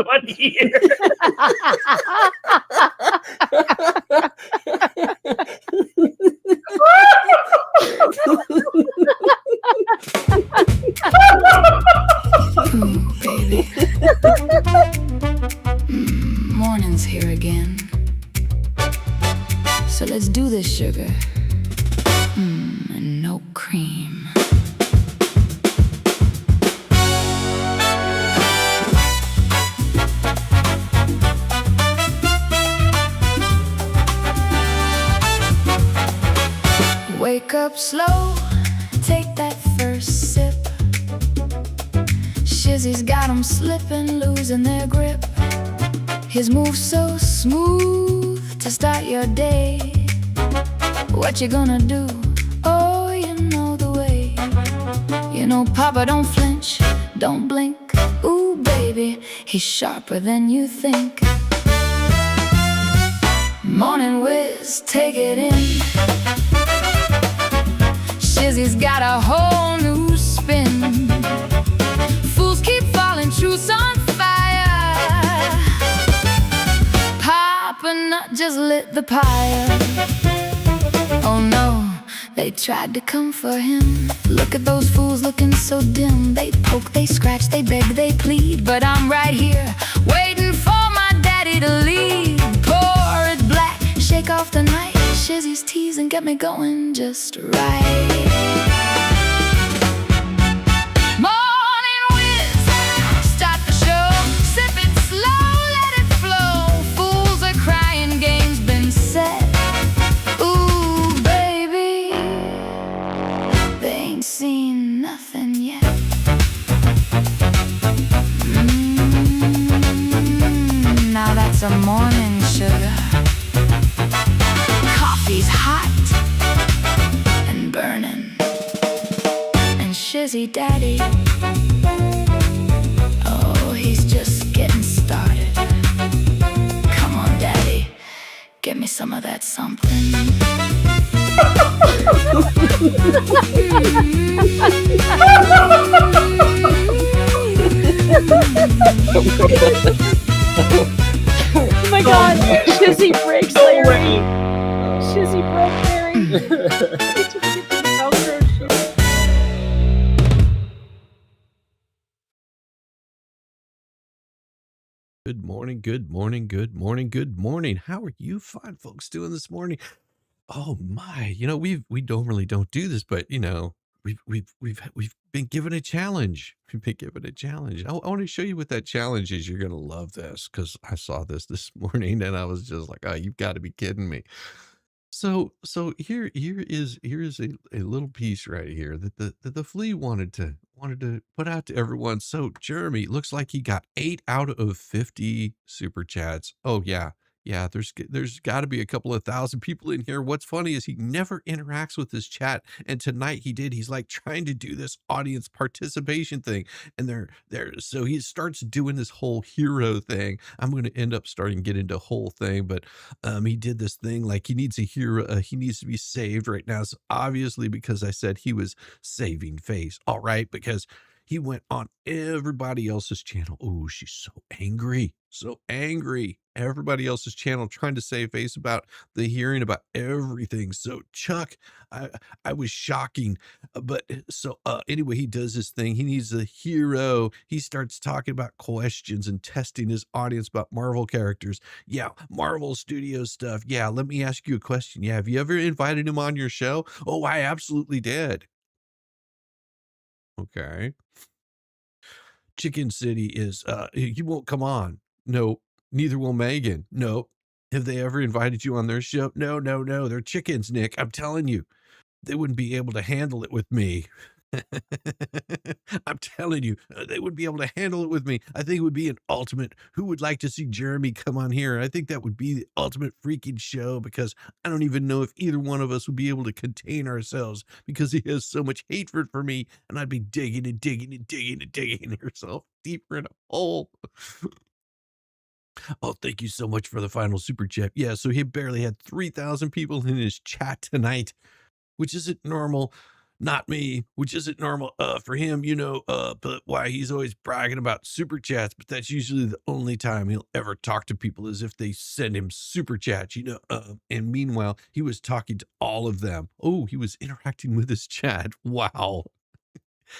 1 year. Ooh, baby. Morning's here again. So let's do this, sugar. And no cream. Wake up slow, take that first sip. Shizzy's got 'em slipping, losing their grip. His moves so smooth to start your day. What you gonna do? Oh, you know the way. You know Papa don't flinch, don't blink. Ooh, baby, he's sharper than you think. Morning Whiz, take it in. Shizzy's got a whole new spin. Fools keep falling, truth's on fire. Papa Nut just lit the pyre. Oh no, they tried to come for him. Look at those fools looking so dim. They poke, they scratch, they beg, they plead. But I'm right here, waiting for my daddy to lead. Pour it black, shake off the night. Shizzy's tease and get me going just right. Morning Whiz, start the show. Sip it slow, let it flow. Fools are crying, game's been set. Ooh, baby, they ain't seen nothing yet. Now that's a morning sugar. Coffee's hot and burning. And Shizzy Daddy, oh, he's just getting started. Come on, Daddy, get me some of that something. Oh my God, Shizzy breaks Larry. Shizzy broke Larry. They took it to the Velcro Shizzy. Good morning, good morning, good morning, good morning. How are you fine folks doing this morning? Oh my, we normally don't do this, but we've been given a challenge. We've been given a challenge. I want to show you what that challenge is. You're gonna love this because I saw this morning and I was just like, oh, you've got to be kidding me. So here's a little piece right here that the flea wanted to put out to everyone. So Jeremy looks like he got 8 out of 50 super chats. Oh yeah. Yeah, there's got to be a couple of thousand people in here. What's funny is he never interacts with this chat, and tonight he did. He's like trying to do this audience participation thing, and so he starts doing this whole hero thing. I'm going to end up starting get into whole thing, but he did this thing like he needs a hero. He needs to be saved right now. So obviously, because I said he was saving face, all right, because he went on everybody else's channel. Oh, she's so angry. So angry. Everybody else's channel trying to save face about the hearing about everything. So Chuck, I was shocking. But so anyway, he does this thing. He needs a hero. He starts talking about questions and testing his audience about Marvel characters. Yeah, Marvel Studio stuff. Yeah, let me ask you a question. Yeah, have you ever invited him on your show? Oh, I absolutely did. Okay. Chicken City is, he won't come on. No, neither will Megan. No. Have they ever invited you on their show? No, no, no. They're chickens, Nick. I'm telling you, they wouldn't be able to handle it with me. I'm telling you, they wouldn't be able to handle it with me. I think it would be an ultimate. Who would like to see Jeremy come on here? I think that would be the ultimate freaking show because I don't even know if either one of us would be able to contain ourselves because he has so much hatred for me, and I'd be digging and digging and digging and digging yourself deeper in a hole. Oh, thank you so much for the final super chat. Yeah, so he barely had 3,000 people in his chat tonight, which isn't normal. not me, which isn't normal for him, but why he's always bragging about super chats, but that's usually the only time he'll ever talk to people is if they send him super chats, and meanwhile, he was talking to all of them. Oh, he was interacting with his chat. Wow.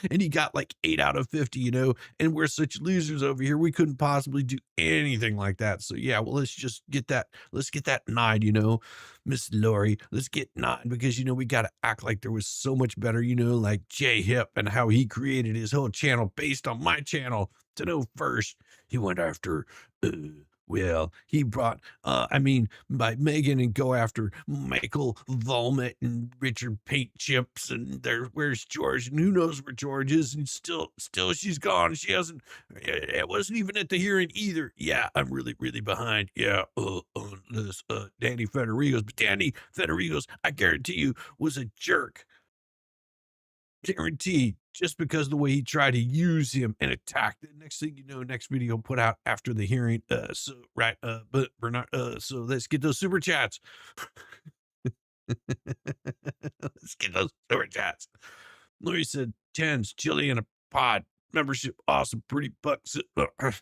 And he got like 8 out of 50, and we're such losers over here. We couldn't possibly do anything like that. So yeah, well, let's get that 9, Miss Lori. Let's get 9 because we gotta act like there was so much better, like Jay Hip and how he created his whole channel based on my channel. To know first, he went after he brought, by Megan and go after Michael Volmet and Richard Paint Chips and where's George? And who knows where George is? And still she's gone. She hasn't, it wasn't even at the hearing either. Yeah, I'm really, really behind. Yeah, on this, Danny Federigos. But Danny Federigos, I guarantee you, was a jerk. Guaranteed, just because the way he tried to use him and attack. The next thing you know, next video put out after the hearing. But we're not. So let's get those super chats. Let's get those super chats. Lori said 10s, chili in a pod, membership, awesome, pretty bucks. They're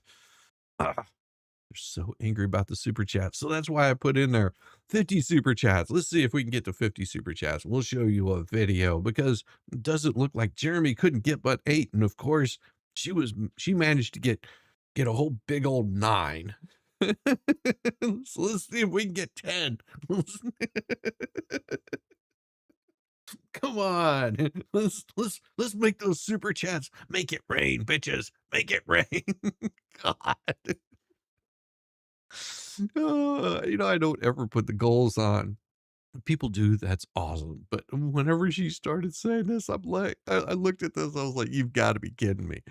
so angry about the super chats. So that's why I put in there 50 super chats. Let's see if we can get to 50 super chats. We'll show you a video because it doesn't look like Jeremy couldn't get but 8. And of course, she managed to get a whole big old 9. So let's see if we can get 10. Come on. Let's make those super chats. Make it rain, bitches. Make it rain. God. I don't ever put the goals on. People do, that's awesome. But whenever she started saying this, I'm like, I looked at this, I was like, you've got to be kidding me.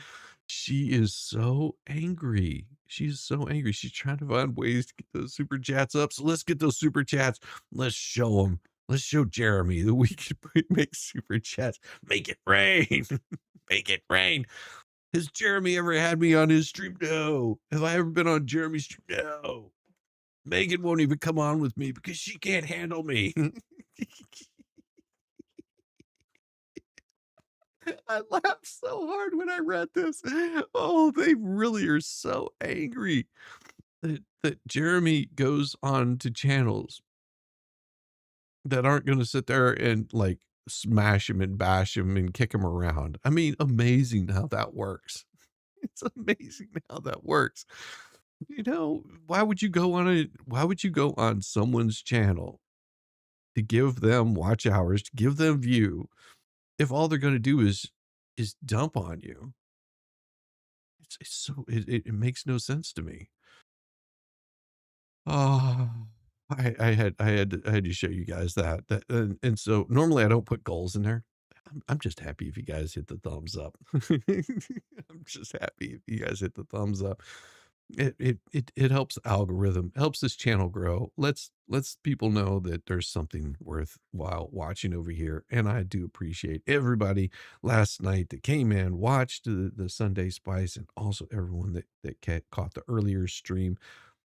She is so angry. She's so angry. She's trying to find ways to get those super chats up. So let's get those super chats. Let's show them. Let's show Jeremy that we can make super chats. Make it rain. Make it rain. Has Jeremy ever had me on his stream? No. Have I ever been on Jeremy's stream? No. Megan won't even come on with me because she can't handle me. I laughed so hard when I read this. Oh, they really are so angry that Jeremy goes on to channels that aren't going to sit there and like smash him and bash him and kick him around. I mean, amazing how that works. It's amazing how that works. Why would you go on someone's channel to give them watch hours, to give them view, if all they're going to do is dump on you? It makes no sense to me. Oh, I had to show you guys that and so normally I don't put goals in there. I'm just happy if you guys hit the thumbs up. I'm just happy if you guys hit the thumbs up. It helps algorithm, helps this channel grow. Let's people know that there's something worthwhile watching over here. And I do appreciate everybody last night that came in, watched the Sunday Spice, and also everyone that caught the earlier stream.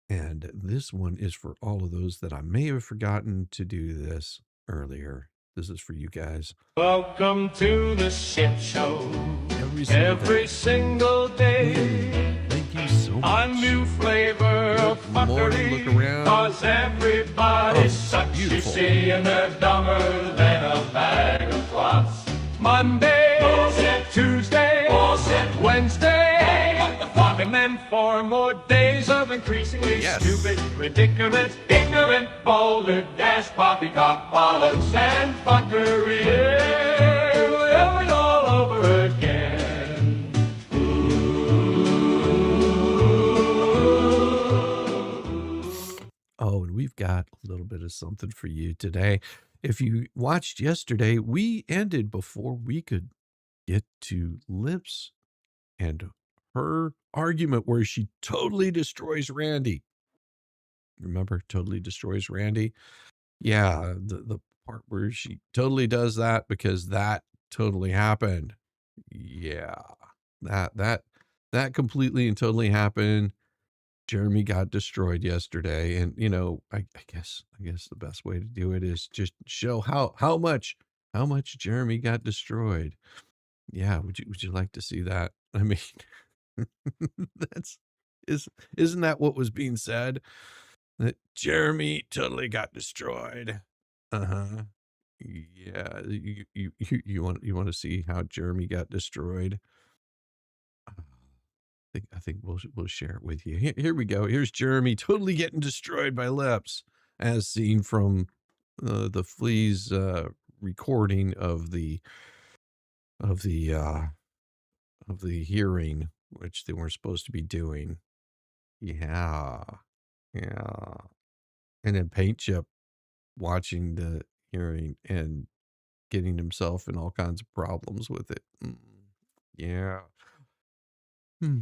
And this one is for all of those that I may have forgotten to do this earlier. This is for you guys. Welcome to the shit show. Every single day. Thank you so much. A new flavor of fuckery. Look around. Cause everybody sucks, beautiful. you see, and they're dumber than a bag of clots. Monday, bullshit. Tuesday, bullshit. Wednesday, hey, what the fuck? And then 4 more days of increasingly stupid, ridiculous, ignorant, boulder, dash, poppycock, bollocks, and fuckery. Yeah, it all over again. Oh, and we've got a little bit of something for you today. If you watched yesterday, we ended before we could get to Lips and her argument where she totally destroys Randy. Remember, totally destroys Randy? Yeah, the part where she totally does that because that totally happened. Yeah, that completely and totally happened. Jeremy got destroyed yesterday, and I guess the best way to do it is just show how much how much Jeremy got destroyed. Yeah, would you like to see that? I mean, that's isn't that what was being said? That Jeremy totally got destroyed. Uh-huh. Yeah, you want to see how Jeremy got destroyed? I think we'll share it with you. Here we go. Here's Jeremy totally getting destroyed by Lips, as seen from the Flea's recording of the of the uh of the hearing, which they weren't supposed to be doing. Yeah, yeah. And then Paint Chip watching the hearing and getting himself in all kinds of problems with it. Yeah. Hmm.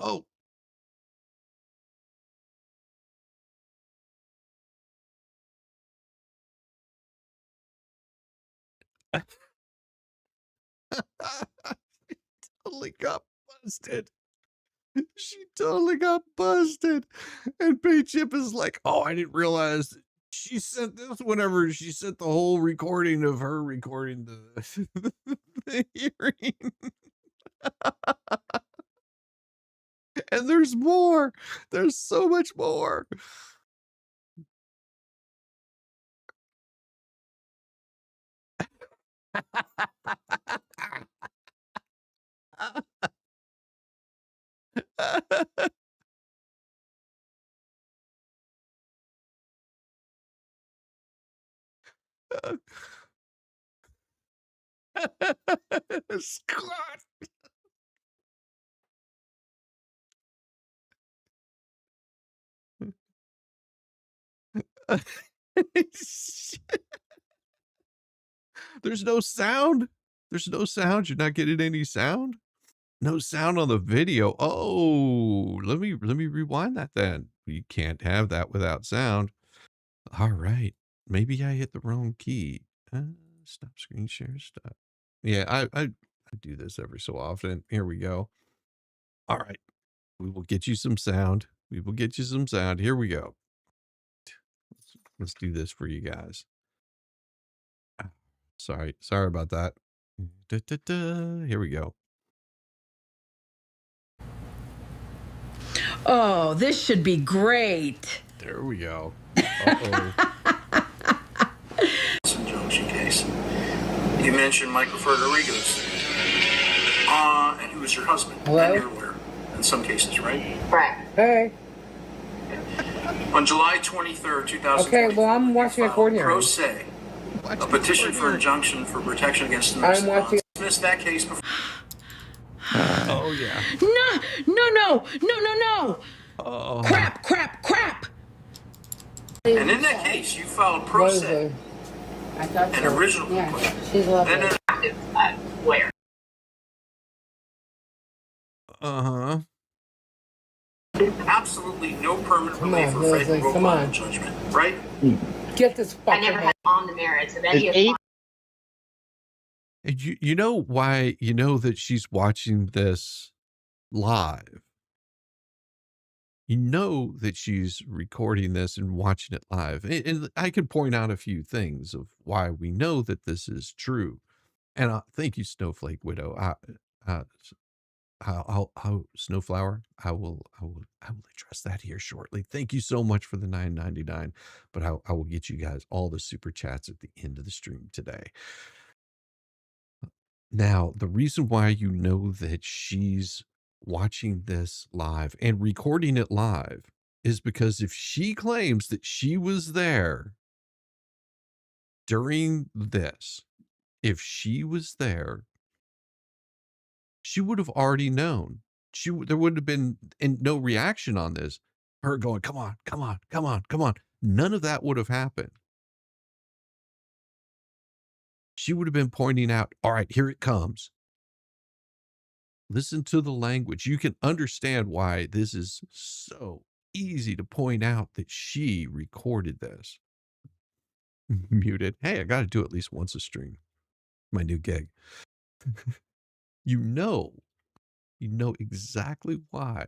Oh. Totally got busted. She totally got busted. And Paint Chip is like, oh, I didn't realize she sent this whenever she sent the whole recording of her recording the, the hearing. And there's more. There's so much more. Scott. There's no sound. There's no sound. You're not getting any sound. No sound on the video. Oh, let me rewind that then. You can't have that without sound. All right. Maybe I hit the wrong key. Stop screen share. Stop. Yeah, I do this every so often. Here we go. All right. We will get you some sound. We will get you some sound. Here we go. Let's do this for you guys. Sorry about that. Here we go. Oh, this should be great. There we go. Uh-oh. Injunction case. You mentioned Michael FERDERIGOS, and who was your husband. Hello? And you're aware, in some cases, right? Right. Hey. On July 23rd, 2020. Okay, well, I'm watching a court hearing. Pro se, a petition for injunction for protection against the I'm watching. dismissed that case before. Oh yeah. No. Oh. Crap. And in that case, you filed pro se, I thought an so. original Yeah, complaint. she's lovely. Then Where? Uh-huh. absolutely no permanent Come relief on, or Leslie, favorable come on. judgment, right? Get this fucking. I never had on the merits of any of the And you know why you know that she's watching this live. You know that she's recording this and watching it live. And I can point out a few things of why we know that this is true. And thank you, Snowflake Widow. How Snowflower? I will address that here shortly. Thank you so much for the $9.99. But I will get you guys all the super chats at the end of the stream today. Now, the reason why you know that she's watching this live and recording it live is because if she claims that she was there during this, if she was there, she would have already known. There would have been no reaction on this. Her going, come on. None of that would have happened. She would have been pointing out, all right, here it comes. Listen to the language. You can understand why this is so easy to point out that she recorded this. Muted. Hey, I got to do at least once a stream. My new gig. You know, you know exactly why,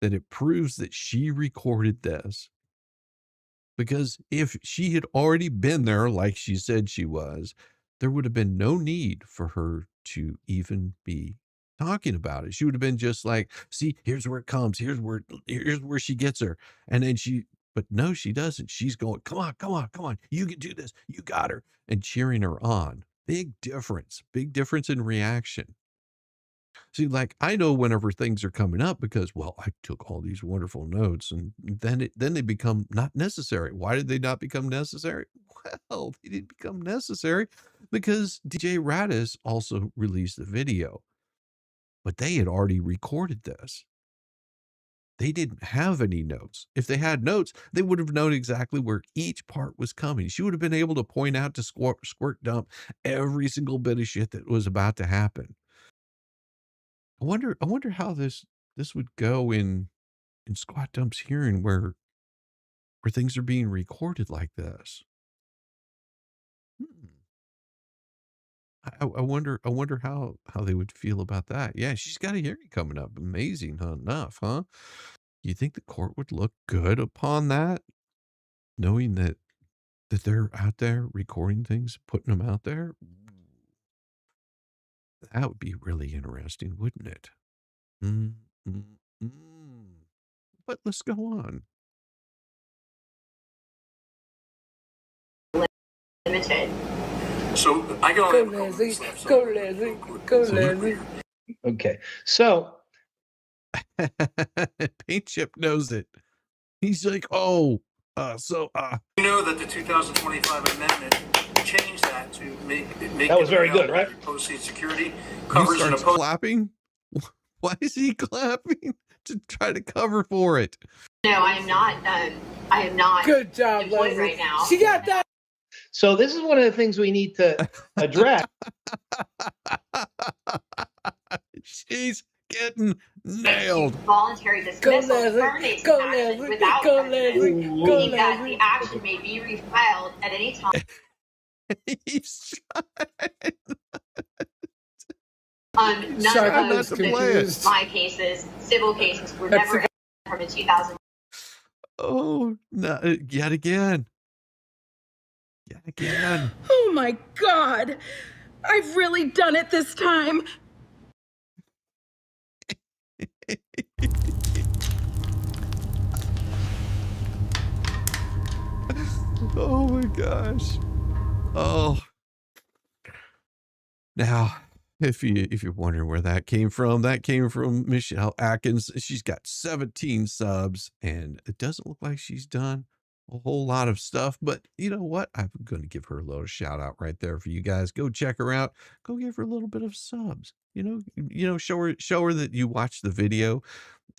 that it proves that she recorded this. Because if she had already been there like she said she was, there would have been no need for her to even be talking about it. She would have been just like, "See, here's where it comes. Here's where she gets her." And then but no, she doesn't. She's going, "Come on, come on, come on. You can do this. You got her." And cheering her on. Big difference. Big difference in reaction. See, like, I know whenever things are coming up because, well, I took all these wonderful notes and then they become not necessary. Why did they not become necessary? Well, they didn't become necessary because DJ Radis also released the video, but they had already recorded this. They didn't have any notes. If they had notes, they would have known exactly where each part was coming. She would have been able to point out to Squirt Dump every single bit of shit that was about to happen. I wonder how this would go in Squat Dump's hearing where things are being recorded like this. Hmm. I wonder how they would feel about that. Yeah, she's got a hearing coming up. Amazing enough, huh? You think the court would look good upon that, knowing that they're out there recording things, putting them out there? That would be really interesting, wouldn't it? Mm, mm, mm. But let's go on. Limited. So I can Go, only have a couple Leslie. minutes left, so Go, I'm gonna Leslie. go quick. Go, Absolutely. Leslie. Okay. So Paint Chip knows it. He's like, "Oh, You know that the 2025 amendment changed that to make That was it very good, available right? to post-seed security you covers and starts opposed. clapping? Why is he clapping? To try to cover for it. No, I am not. I am not Good job, employed Leslie. right now. She got that. so this is one of the things we need to address. She's getting nailed. Voluntary dismissal Leslie. terminates Go, the action Leslie. without Go, prejudice, Leslie. Go, meaning that Leslie. the action may be refiled at any time. He's trying None Sorry, not of to play it. my cases, civil cases, were That's never from in 2000. Oh, no, yet again. Yet again. Oh my God! I've really done it this time. Oh my gosh. Oh. Now, if you're wondering where that came from Michelle Atkins. She's got 17 subs, and it doesn't look like she's done a whole lot of stuff, but you know what? I'm going to give her a little shout out right there for you guys. Go check her out. Go give her a little bit of subs. Show her that you watched the video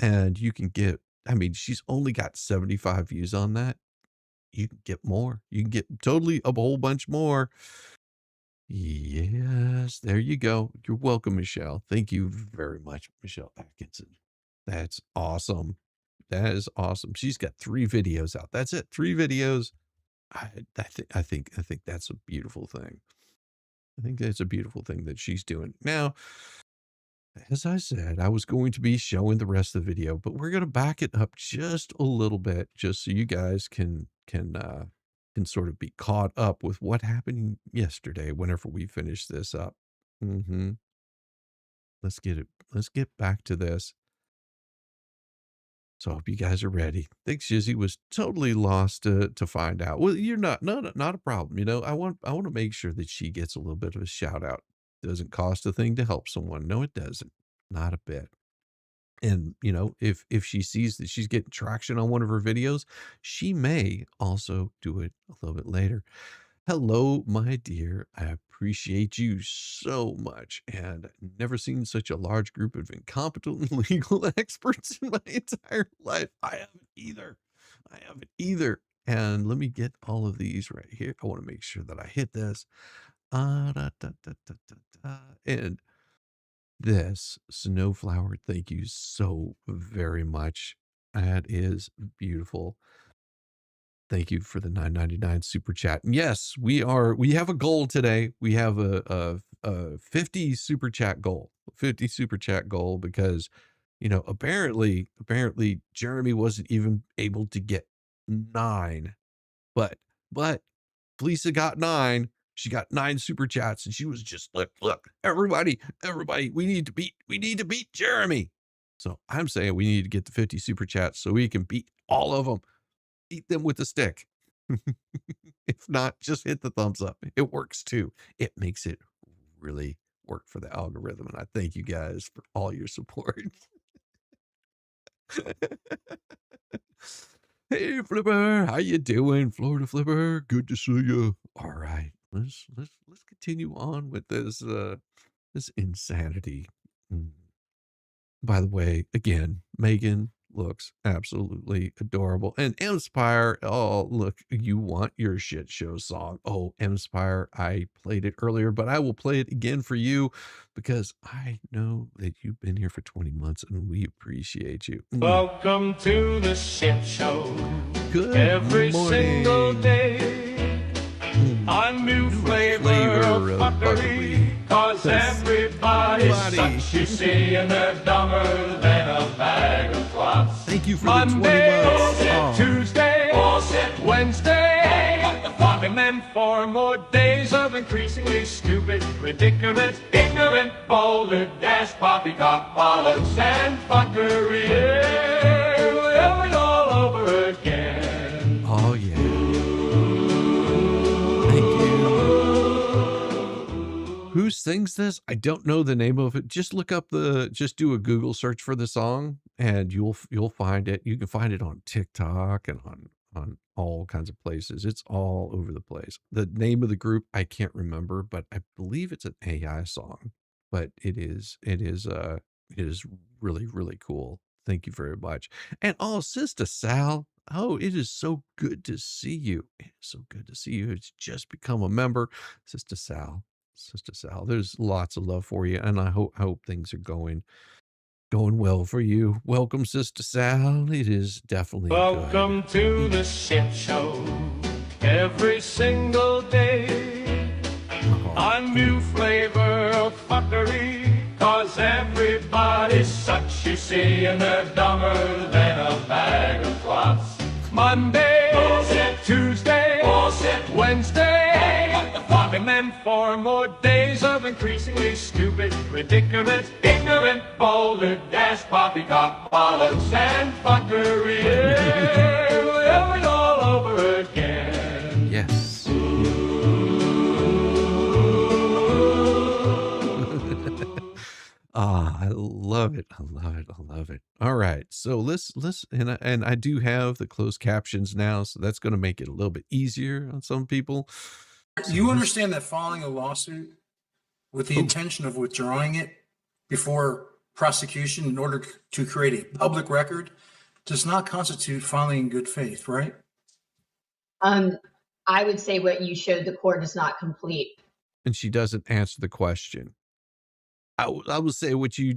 and you can get, I mean, she's only got 75 views on that. You can get more. You can get totally a whole bunch more. Yes, there you go. You're welcome, Michelle. Thank you very much, Michelle Atkinson. That's awesome. That is awesome. She's got 3 videos out. That's it. 3 videos. I think that's a beautiful thing. I think that's a beautiful thing that she's doing. Now, as I said, I was going to be showing the rest of the video, but we're going to back it up just a little bit, just so you guys can sort of be caught up with what happened yesterday whenever we finish this up. Let's get back to this. So I hope you guys are ready. I think Shizzy was totally lost to find out. Well, you're not a problem. I want to make sure that she gets a little bit of a shout out. Doesn't cost a thing to help someone. No, it doesn't. Not a bit. And if she sees that she's getting traction on one of her videos, she may also do it a little bit later. Hello, my dear. I appreciate you so much, and never seen such a large group of incompetent legal experts in my entire life. I haven't either. And let me get all of these right here. I want to make sure that I hit this. Da, da, da, da, da, da. And this Snowflower, thank you so very much. That is beautiful. Thank you for the $9.99 super chat. And yes, we have a goal today. We have a 50 super chat goal. 50 super chat goal because, you know, apparently Jeremy wasn't even able to get 9. But Felisa got 9. She got 9 super chats and she was just look, everybody, we need to beat Jeremy. So I'm saying we need to get the 50 super chats so we can beat all of them. Eat them with a stick. If not, just hit the thumbs up. It works too. It makes it really work for the algorithm. And I thank you guys for all your support. Hey Flipper, how you doing, Florida Flipper? Good to see you. All right, let's continue on with this this insanity. By the way, again, Megan looks absolutely adorable. And Mspire, oh, look, you want your shit show song. Oh, Mspire, I played it earlier, but I will play it again for you because I know that you've been here for 20 months and we appreciate you. Welcome to the shit show. Good Every morning. single day, a new flavor of fuckery. Cause everybody's such, you see, and they're dumber than a bag of clots. Thank you for Monday, the 20 months. Oh. Tuesday, Wednesday, and then 4 more days of increasingly stupid, ridiculous, ignorant, boulder, dash, poppycock, bollocks, and fuckery. Yeah, it all over again. Oh, yeah. Thank you. Who sings this? I don't know the name of it. Just look up just do a Google search for the song and you'll find it. You can find it on TikTok and on all kinds of places. It's all over the place. The name of the group, I can't remember, but I believe it's an AI song, but it is really, really cool. Thank you very much. And oh, Sister Sal, oh, it is so good to see you. It is so good to see you. It's just become a member. Sister Sal, there's lots of love for you. And I hope things are going well for you. Welcome, Sister Sal. It is definitely Welcome good. to the shit show. Every single day, a new flavor of fuckery. Cause everybody's such, you see, and they're dumber than a bag of clots. Monday, bullshit. Tuesday, bullshit. Wednesday, and then 4 more days of increasingly stupid, ridiculous, ignorant, boulder, dash, poppycock, bollocks, and fuckery. Yeah, it all over again. Yes. I love it. I love it. All right. So let's and I do have the closed captions now, so that's going to make it a little bit easier on some people. You understand that filing a lawsuit with the intention of withdrawing it before prosecution in order to create a public record does not constitute filing in good faith, right? I would say what you showed the court is not complete. And she doesn't answer the question. I will say what you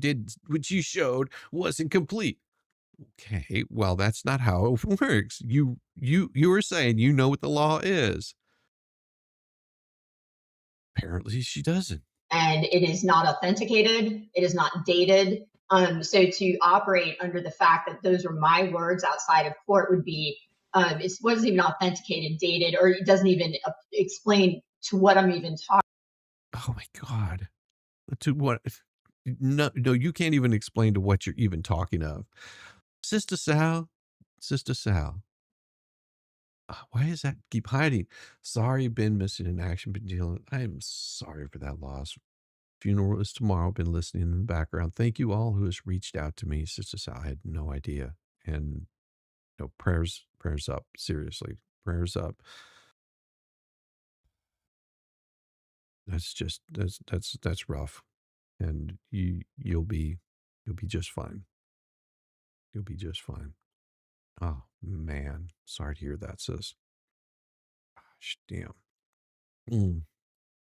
showed wasn't complete. Okay, well, that's not how it works. You were saying you know what the law is. Apparently she doesn't. And it is not authenticated. It is not dated. So to operate under the fact that those are my words outside of court would be, it wasn't even authenticated, dated, or it doesn't even explain to what I'm even talking. Oh my God. To what? No, you can't even explain to what you're even talking of. Sister Sal. Why is that keep hiding? Sorry, been missing in action, been dealing. I am sorry for that loss. Funeral is tomorrow. Been listening in the background. Thank you all who has reached out to me, Sister Sal. I had no idea. And prayers up. Seriously, prayers up. That's rough. And you'll be just fine. You'll be just fine. Oh man, sorry to hear that, sis. Gosh, damn.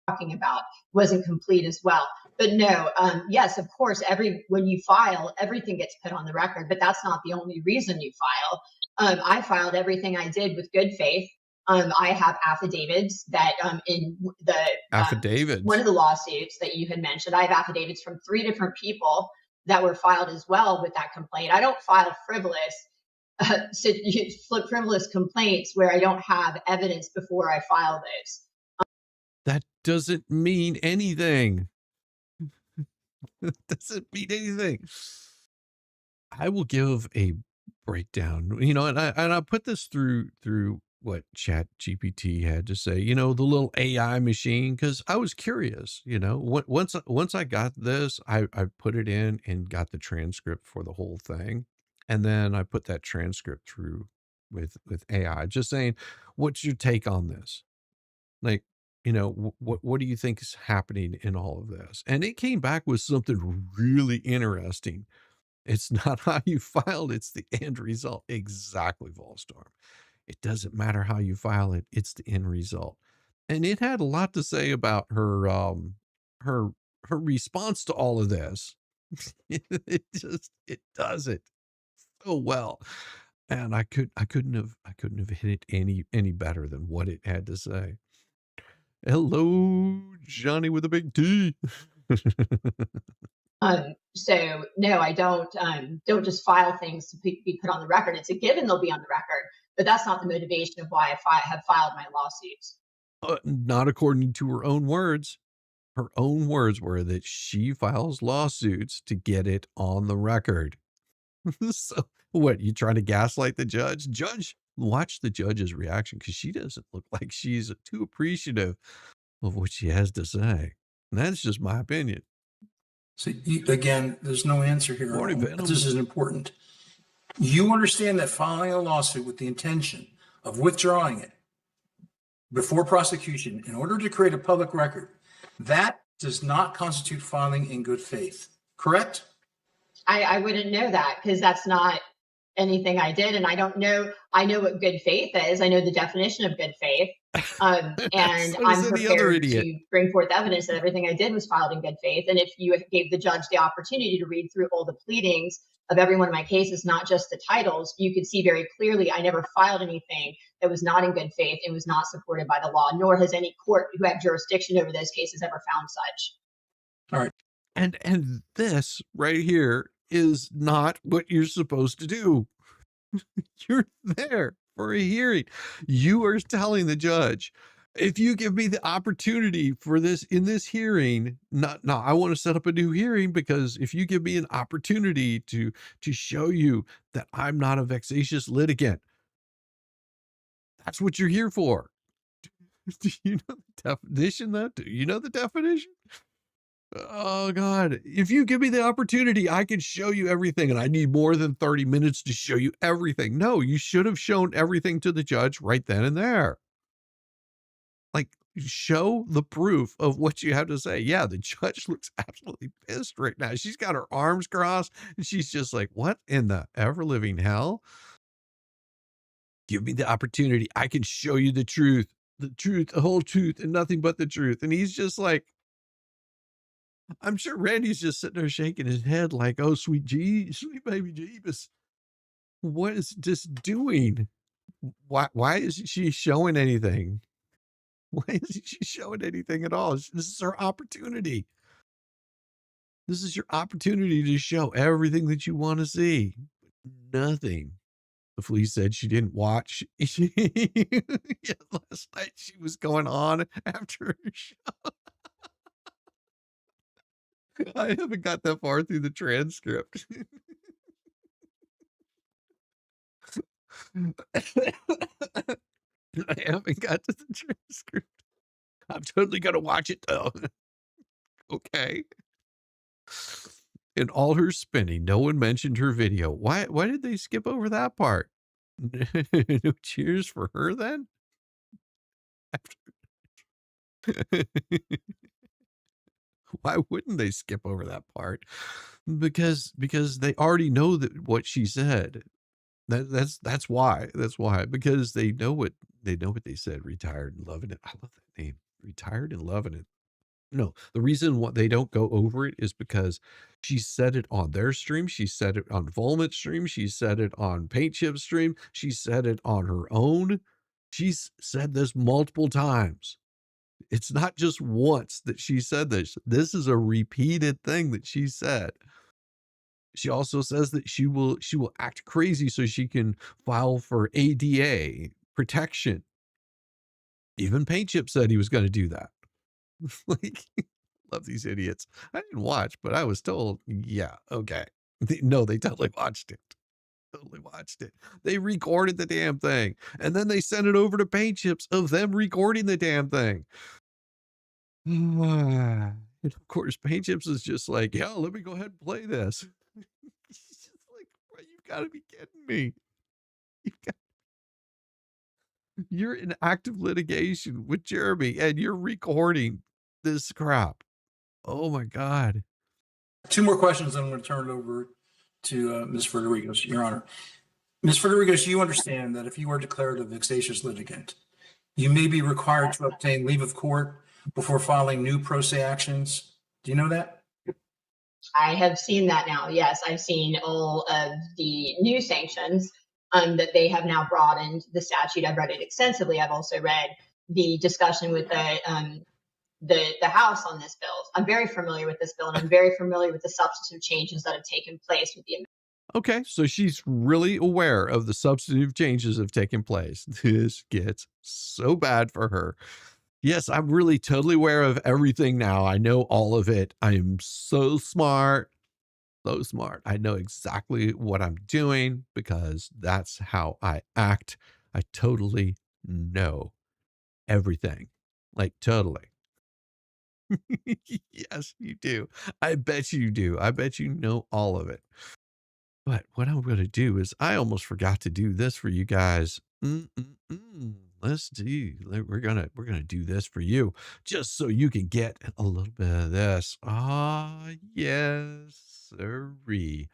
Talking about wasn't complete as well. But no, yes, of course, when you file, everything gets put on the record, but that's not the only reason you file. I filed everything I did with good faith. I have affidavits that in the Affidavits. one of the lawsuits that you had mentioned, I have affidavits from 3 different people that were filed as well with that complaint. I don't file frivolous frivolous complaints where I don't have evidence before I file those. That doesn't mean anything. It doesn't mean anything. I will give a breakdown, you know, and I put this through what Chat GPT had to say, you know, the little AI machine, because I was curious, you know, once I got this, I put it in and got the transcript for the whole thing. And then I put that transcript through with AI, just saying, what's your take on this? Like, you know, what do you think is happening in all of this? And it came back with something really interesting. It's not how you filed, it's the end result. Exactly, Volstorm. It doesn't matter how you file it, it's the end result. And it had a lot to say about her her response to all of this. It does it so well. And I couldn't have hit it any better than what it had to say. Hello, Johnny with a big T. So no, I don't just file things to be put on the record. It's a given they'll be on the record, but that's not the motivation of why I have filed my lawsuits. Not according to her own words. Her own words were that she files lawsuits to get it on the record. So what, you trying to gaslight the judge? Judge, watch the judge's reaction, because she doesn't look like she's too appreciative of what she has to say. And that's just my opinion. So again, there's no answer here. Morning, But this is important. You understand that filing a lawsuit with the intention of withdrawing it before prosecution in order to create a public record, that does not constitute filing in good faith, correct? I wouldn't know that, because that's not anything I did. And I don't know, I know what good faith is. I know the definition of good faith. And So I'm does any other prepared idiot. to bring forth evidence that everything I did was filed in good faith. And if you gave the judge the opportunity to read through all the pleadings of every one of my cases, not just the titles, you could see very clearly I never filed anything that was not in good faith and was not supported by the law, nor has any court who had jurisdiction over those cases ever found such. All right. And this right here is not what you're supposed to do. You're there for a hearing. You are telling the judge, if you give me the opportunity for this in this hearing, I want to set up a new hearing, because if you give me an opportunity to show you that I'm not a vexatious litigant, that's what you're here for. Do you know the definition? Do you know the definition? Oh God, if you give me the opportunity, I can show you everything, and I need more than 30 minutes to show you everything. No, you should have shown everything to the judge right then and there. Like, show the proof of what you have to say. Yeah, the judge looks absolutely pissed right now. She's got her arms crossed, and she's just like, what in the ever-living hell? Give me the opportunity. I can show you the truth, the whole truth, and nothing but the truth. And he's just like, I'm sure Randy's just sitting there shaking his head like, oh, sweet baby Jeebus. What is this doing? Why isn't she showing anything? Why isn't she showing anything at all? This is her opportunity. This is your opportunity to show everything that you want to see. Nothing. The flea said she didn't watch. Yeah, last night she was going on after her show. I haven't got that far through the transcript. I haven't got to the transcript. I'm totally going to watch it though. Okay. In all her spinning, no one mentioned her video. Why did they skip over that part? No cheers for her then? Why wouldn't they skip over that part? Because they already know that what she said. That's why. That's why. Because they know what they said. Retired and loving it. I love that name. Retired and loving it. No, the reason why they don't go over it is because she said it on their stream, she said it on Volmit stream, she said it on Paint Chip stream, she said it on her own. She's said this multiple times. It's not just once that she said this. This is a repeated thing that she said. She also says that she will act crazy so she can file for ADA protection. Even Paint Chip said he was going to do that. Like, love these idiots. I didn't watch, but I was told, yeah, okay. No, they totally watched it. Totally watched it. They recorded the damn thing. And then they sent it over to Paint Chips of them recording the damn thing. And of course, Paint Chips is just like, yeah, let me go ahead and play this. It's just like, bro, you've got to be kidding me. You're in active litigation with Jeremy and you're recording this crap. Oh my God. Two more questions, then I'm going to turn it over to Ms. FERDERIGOS, Your Honor. Ms. FERDERIGOS, you understand that if you are declared a vexatious litigant, you may be required to obtain leave of court before filing new pro se actions. Do you know that? I have seen that now. Yes, I've seen all of the new sanctions that they have now broadened the statute. I've read it extensively. I've also read the discussion with the House on this bill. I'm very familiar with this bill, and I'm very familiar with the substantive changes that have taken place with the amendment. Okay, so she's really aware of the substantive changes that have taken place. This gets so bad for her. Yes, I'm really totally aware of everything now. I know all of it. I am so smart. So smart. I know exactly what I'm doing because that's how I act. I totally know everything. Like, totally. Yes, you do. I bet you do. I bet you know all of it. But what I'm going to do is I almost forgot to do this for you guys. Let's do. We're gonna do this for you, just so you can get a little bit of this. Ah, yes, sirree.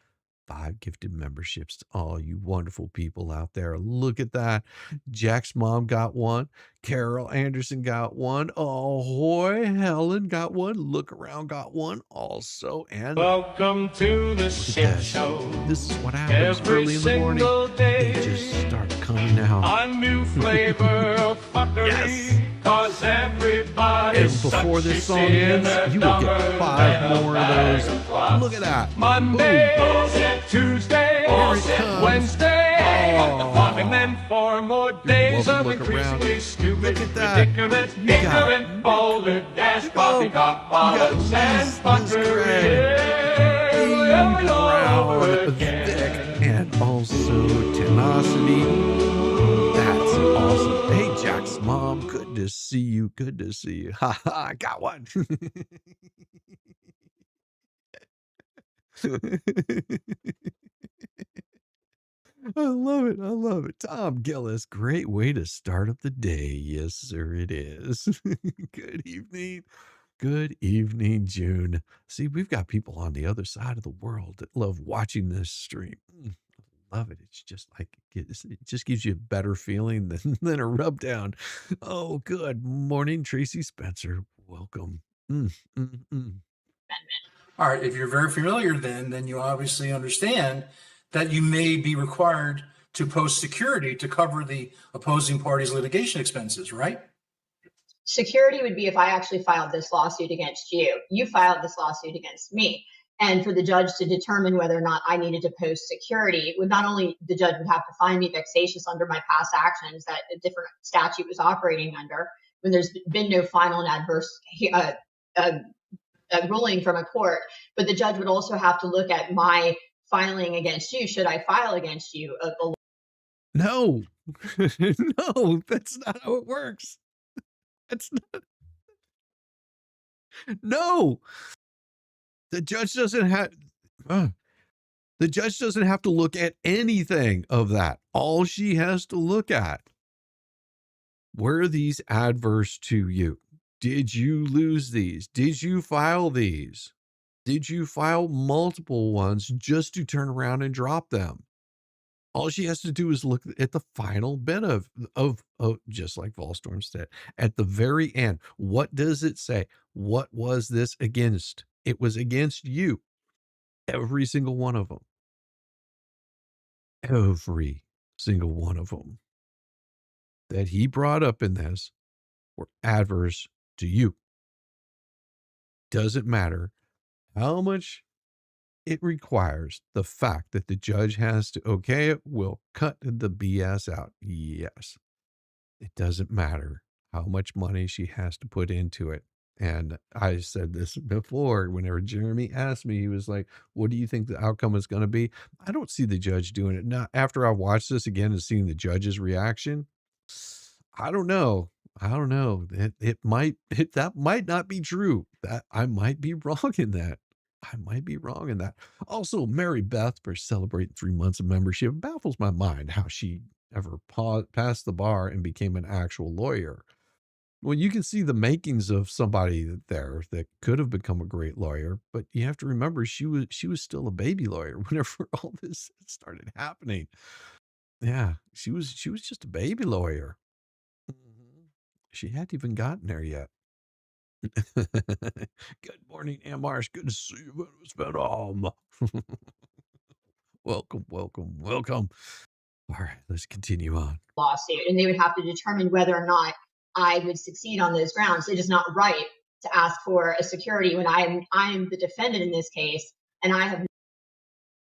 5 gifted memberships to all you wonderful people out there. Look at that. Jack's mom got one. Carol Anderson got one. Ahoy, Helen got one. Look Around got one also. And Welcome to the shit show. this is what happens early in the morning. They just start coming out. A new flavor of fuckery. Yes. Cause everybody's And before such this song shit in ends, their you will get dumber 5 than a more of bag those. of clots. Look at that. Monday, Boom. Tuesday, Here it comes. Wednesday, Oh. and then 4 more days welcome, of look around. increasingly stupid, Look at that. ridiculous, You got- ignorant, boulder, dash, Oh, coffee, you cup, got bottles, and Whiz, fuckery. Brown, Over Vic, again. and also Tenacity. That's awesome. Hey, Jack's mom. Good to see you. Good to see you. Ha ha, I got one. I love it. I love it. Tom Gillis, great way to start up the day. Yes, sir, it is. Good evening. Good evening, June. See, we've got people on the other side of the world that love watching this stream. I love it. It's just like it just gives you a better feeling than a rub down. Oh, good morning, Tracy Spencer. Welcome. All right, if you're very familiar, then you obviously understand that you may be required to post security to cover the opposing party's litigation expenses, right? Security would be if I actually filed this lawsuit against you. You filed this lawsuit against me. And for the judge to determine whether or not I needed to post security, would not only the judge would have to find me vexatious under my past actions that a different statute was operating under, when there's been no final and adverse ruling from a court, but the judge would also have to look at my filing against you. Should I file against you? No, no, that's not how it works. That's not. No, the judge doesn't have. The judge doesn't have to look at anything of that. All she has to look at: were these adverse to you? Did you lose these? Did you file these? Did you file multiple ones just to turn around and drop them? All she has to do is look at the final bit of just like Volstorm said, at the very end. What does it say? What was this against? It was against you. Every single one of them. Every single one of them that he brought up in this were adverse to you. Doesn't matter how much it requires, the fact that the judge has to okay it will cut the BS out. Yes. It doesn't matter how much money she has to put into it. And I said this before, whenever Jeremy asked me, he was like, what do you think the outcome is going to be? I don't see the judge doing it. Now, after I watched this again and seeing the judge's reaction, I don't know. I don't know. That might not be true. That I might be wrong in that. I might be wrong in that. Also, Mary Beth for celebrating 3 months of membership baffles my mind how she ever passed the bar and became an actual lawyer. Well, you can see the makings of somebody there that could have become a great lawyer, but you have to remember she was still a baby lawyer whenever all this started happening. Yeah, she was just a baby lawyer. Mhm. She hadn't even gotten there yet. Good morning, Marsh. Good to see you. It's been welcome, welcome, welcome. All right, let's continue on. Lawsuit, and they would have to determine whether or not I would succeed on those grounds. It is not right to ask for a security when I'm the defendant in this case, and I have.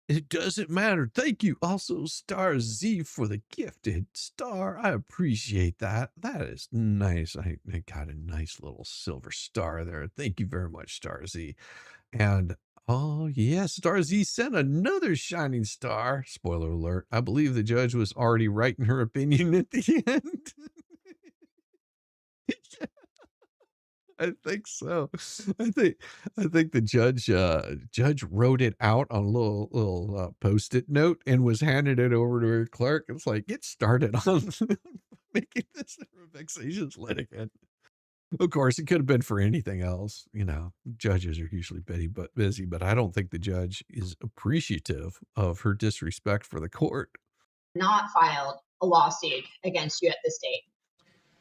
It doesn't matter. Thank you. Also, Star Z for the gifted star. I appreciate that. That is nice. I got a nice little silver star there. Thank you very much, Star Z. And oh, yes, Star Z sent another shining star. Spoiler alert. I believe the judge was already writing her opinion at the end. I think so. I think the judge wrote it out on a little post-it note and was handing it over to her clerk. It's like, get started on making this a vexatious litigant. Of course, it could have been for anything else. You know, judges are usually busy, but I don't think the judge is appreciative of her disrespect for the court. Not filed a lawsuit against you at this date.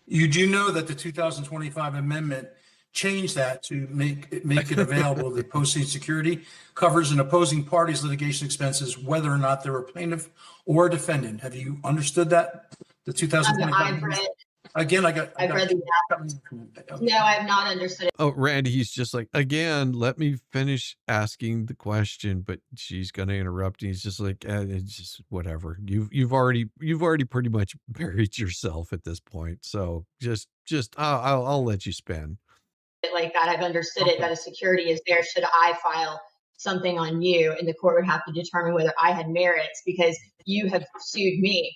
You do know that the 2025 amendment changed that to make it available. The posting security covers an opposing party's litigation expenses, whether or not they're a plaintiff or a defendant. Have you understood that? The 2025. I've read the No, I have not understood it. Oh, Randy, he's just like, again, let me finish asking the question, but she's going to interrupt. And he's just like, it's just whatever. You've already pretty much buried yourself at this point. So just I'll let you spin. Like that, I've understood it, that a security is there should I file something on you, and the court would have to determine whether I had merits because you have sued me.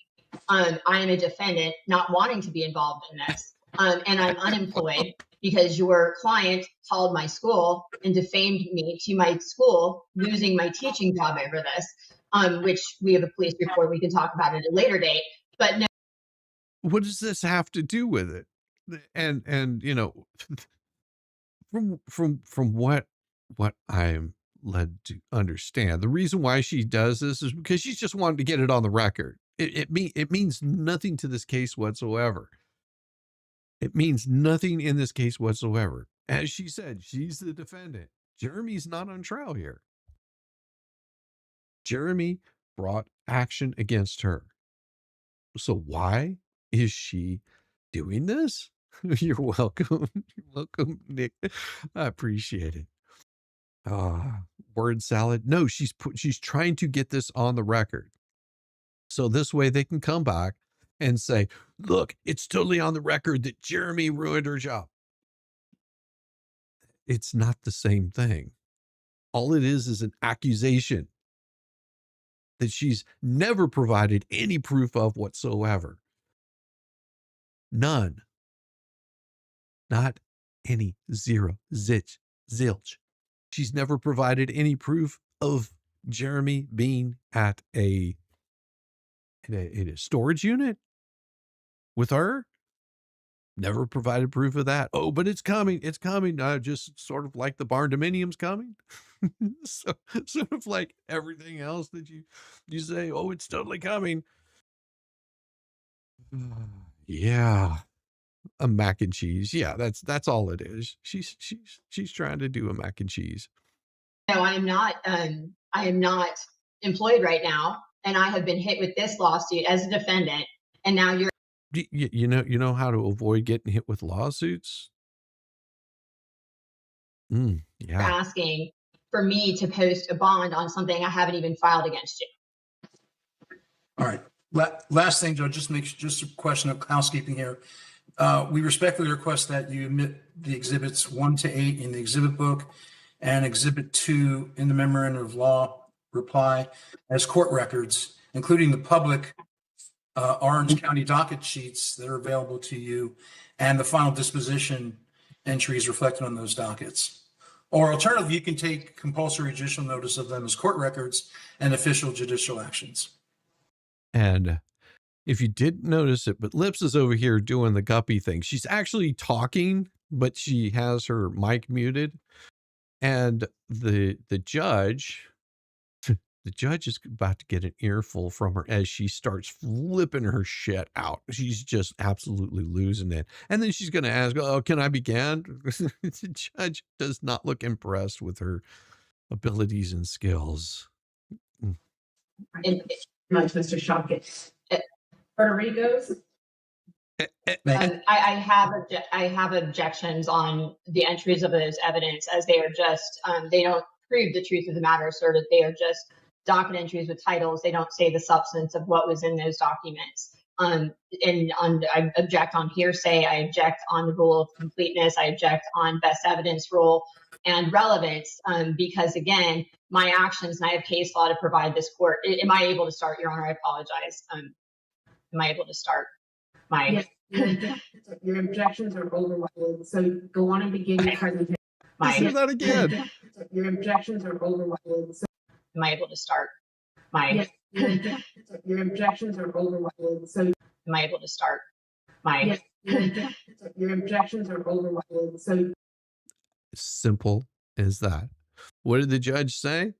I am a defendant not wanting to be involved in this. And I'm unemployed because your client called my school and defamed me to my school, losing my teaching job over this, which we have a police report. We can talk about it at a later date. But no. What does this have to do with it? And you know, from what I'm led to understand, the reason why she does this is because she's just wanted to get it on the record. It means nothing to this case whatsoever. It means nothing in this case whatsoever. As she said, she's the defendant. Jeremy's not on trial here. Jeremy brought action against her. So why is she doing this? You're welcome. You're welcome, Nick. I appreciate it. Word salad. No, she's trying to get this on the record. So this way they can come back and say, look, it's totally on the record that Jeremy ruined her job. It's not the same thing. All it is an accusation that she's never provided any proof of whatsoever. None. Not any. Zero. Zilch. She's never provided any proof of Jeremy being at a storage unit with her. Never provided proof of that. Oh, but it's coming. It's coming. Just sort of like the barn dominium's coming. So sort of like everything else that you say, oh, it's totally coming. Yeah. A mac and cheese. Yeah, that's all it is. She's trying to do a mac and cheese. No, I am not employed right now, and I have been hit with this lawsuit as a defendant, and now you're You know how to avoid getting hit with lawsuits? Yeah. asking for me to post a bond on something I haven't even filed against you. All right. Last thing, Joe, just a question of housekeeping here. We respectfully request that you admit the exhibits 1 to 8 in the exhibit book and exhibit 2 in the memorandum of law reply as court records, including the public Orange County docket sheets that are available to you and the final disposition entries reflected on those dockets. Or alternatively, you can take compulsory judicial notice of them as court records and official judicial actions. And if you didn't notice it, but Lips is over here doing the guppy thing. She's actually talking, but she has her mic muted. And the judge is about to get an earful from her as she starts flipping her shit out. She's just absolutely losing it. And then she's going to ask, oh, can I begin? The judge does not look impressed with her abilities and skills. Mr. Shopkins. FERDERIGOS. I have objections on the entries of those evidence, as they are just they don't prove the truth of the matter, sort of. They are just docket entries with titles. They don't say the substance of what was in those documents. I object on hearsay. I object on the rule of completeness. I object on best evidence rule and relevance, because again, my actions, and I have case law to provide this court. Am I able to start, Your Honor? I apologize. Am I able to start? Yes, your objections are overruled. So go on and begin your presentation. Say that again. Your objections are overruled. So am I able to start? yes, your objections are overruled. So am I able to start? yes, your objections are overruled. So Simple as that. What did the judge say?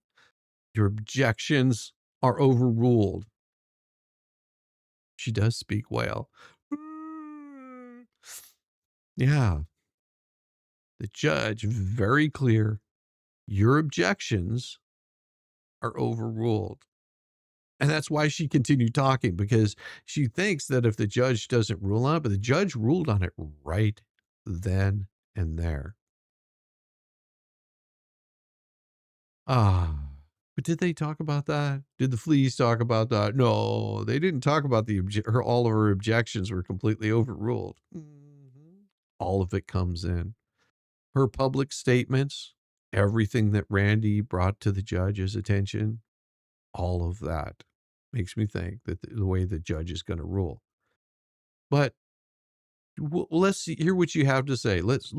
Your objections are overruled. She does speak well. Yeah. The judge, very clear. Your objections are overruled. And that's why she continued talking, because she thinks that if the judge doesn't rule on it, but the judge ruled on it right then and there. But did they talk about that? Did the fleas talk about that? No, they didn't talk about all of her objections were completely overruled. All of it comes in. Her public statements, everything that Randy brought to the judge's attention, all of that makes me think that the way the judge is going to rule. But let's hear what you have to say. Let's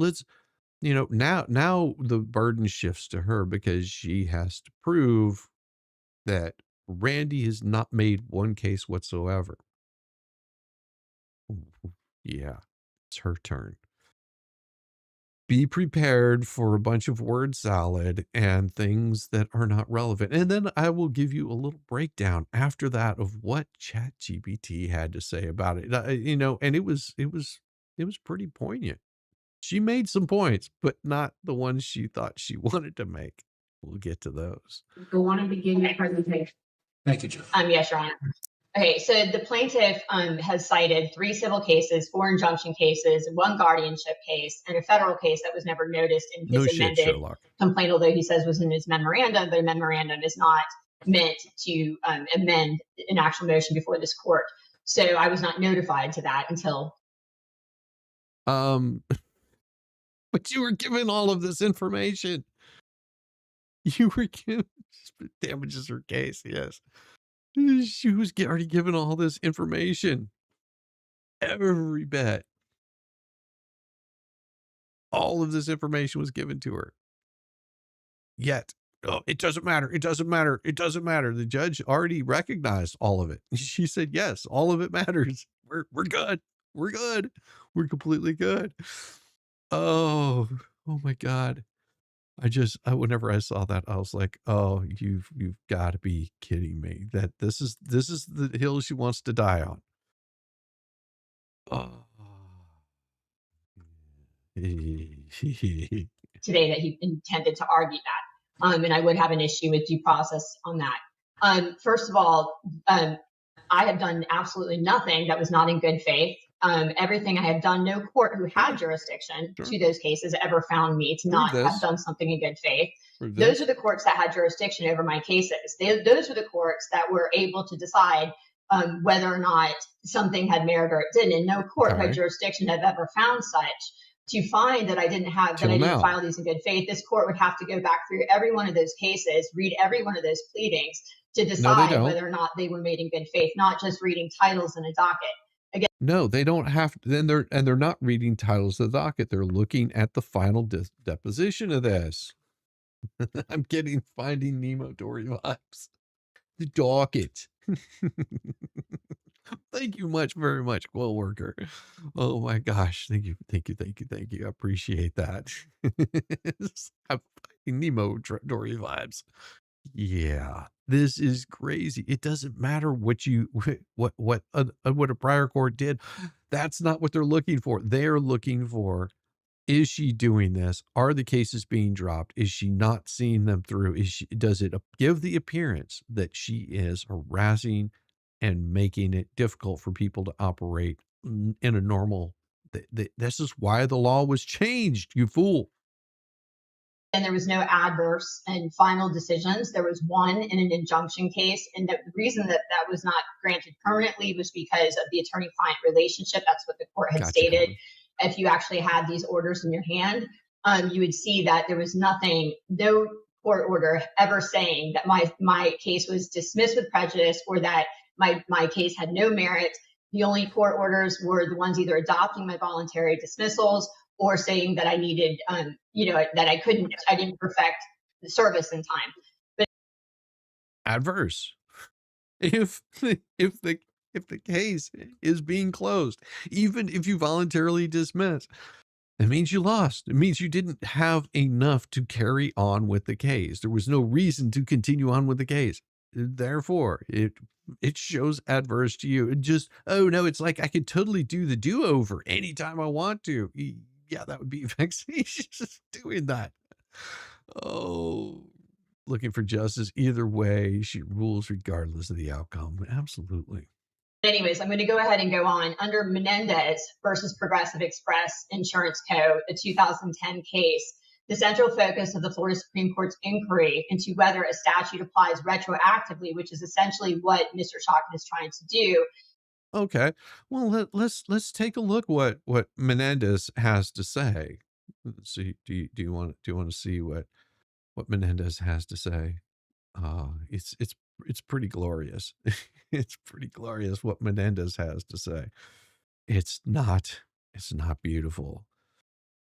now the burden shifts to her, because she has to prove that Randy has not made one case whatsoever. Yeah, it's her turn. Be prepared for a bunch of word salad and things that are not relevant. And then I will give you a little breakdown after that of what ChatGPT had to say about it. And it was pretty poignant. She made some points, but not the ones she thought she wanted to make. We'll get to those. go on and begin your presentation. Thank you, Joe. Yes, Your Honor. Okay, so the plaintiff has cited 3 civil cases, 4 injunction cases, 1 guardianship case, and a federal case that was never noticed in his amended complaint, although he says was in his memorandum. But a memorandum is not meant to amend an actual motion before this court. So I was not notified to that until. But you were given all of this information. You were given, damages her case, yes. She was already given all this information. Every bit. All of this information was given to her. Yet, it doesn't matter. It doesn't matter. It doesn't matter. The judge already recognized all of it. She said, yes, all of it matters. We're good. We're good. We're completely good. Oh, oh my God. Whenever I saw that, I was like, "Oh, you've got to be kidding me! That this is the hill she wants to die on." Oh. Today that he intended to argue that. And I would have an issue with due process on that. First of all, I have done absolutely nothing that was not in good faith. Everything I have done, no court who had jurisdiction to those cases ever found me to not have done something in good faith. Those are the courts that had jurisdiction over my cases. Those are the courts that were able to decide whether or not something had merit or it didn't. And no court had jurisdiction have ever found such. To find that I didn't file these in good faith, this court would have to go back through every one of those cases, read every one of those pleadings to decide whether or not they were made in good faith, not just reading titles in a docket. Again, no, they don't have to. Then they're not reading titles of the docket. They're looking at the final deposition of this. I'm getting Finding Nemo Dory vibes. The docket. Thank you very much, Quill Worker. Oh my gosh. Thank you. I appreciate that. I'm Finding Nemo Dory vibes. Yeah, this is crazy. It doesn't matter what a prior court did. That's not what they're looking for. They're looking for, is she doing this? Are the cases being dropped? Is she not seeing them through? Does it give the appearance that she is harassing and making it difficult for people to operate in a normal? This is why the law was changed, you fool. And there was no adverse and final decisions. There was one in an injunction case. And the reason that that was not granted permanently was because of the attorney-client relationship. That's what the court had stated. If you actually had these orders in your hand, you would see that there was no court order ever saying that my case was dismissed with prejudice or that my case had no merit. The only court orders were the ones either adopting my voluntary dismissals or saying that I needed, that I didn't perfect the service in time. But adverse. If the case is being closed, even if you voluntarily dismiss, it means you lost. It means you didn't have enough to carry on with the case. There was no reason to continue on with the case. Therefore, it shows adverse to you. It just, oh no, it's like I could totally do the do-over anytime I want to. Yeah, that would be vexatious doing that. Oh, looking for justice. Either way, she rules regardless of the outcome. Absolutely. Anyways, I'm going to go ahead and go on. Under Menendez versus Progressive Express Insurance Co., the 2010 case, the central focus of the Florida Supreme Court's inquiry into whether a statute applies retroactively, which is essentially what Mr. Chalkin is trying to do. Okay, well, let's take a look what Menendez has to say. Let's see, do you want to see what Menendez has to say? It's pretty glorious. It's pretty glorious what Menendez has to say. It's not beautiful.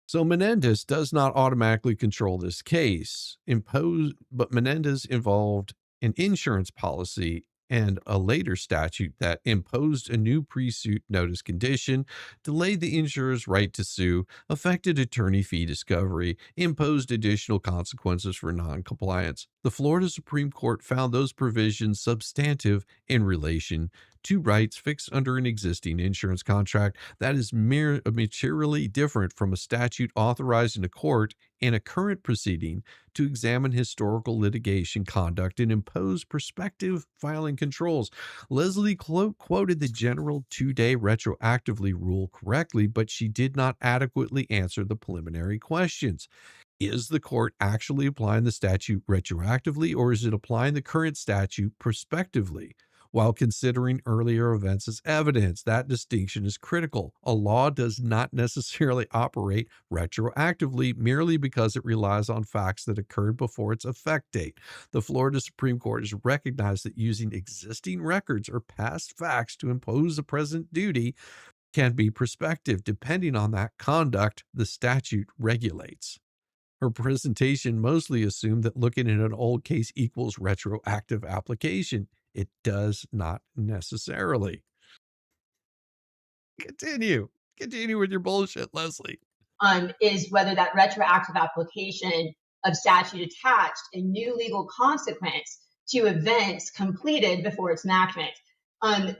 So Menendez does not automatically control this case. But Menendez involved an insurance policy and a later statute that imposed a new pre-suit notice condition, delayed the insurer's right to sue, affected attorney fee discovery, imposed additional consequences for noncompliance. The Florida Supreme Court found those provisions substantive in relation to rights fixed under an existing insurance contract that is materially different from a statute authorizing a court in a current proceeding to examine historical litigation conduct and impose prospective filing controls. Leslie quoted the general 2-day retroactively rule correctly, but she did not adequately answer the preliminary questions. Is the court actually applying the statute retroactively, or is it applying the current statute prospectively? While considering earlier events as evidence, that distinction is critical. A law does not necessarily operate retroactively merely because it relies on facts that occurred before its effect date. The Florida Supreme Court has recognized that using existing records or past facts to impose a present duty can be prospective, depending on that conduct the statute regulates. Her presentation mostly assumed that looking at an old case equals retroactive application. It does not necessarily. Continue with your bullshit, Leslie. Is whether that retroactive application of statute attached a new legal consequence to events completed before its enactment.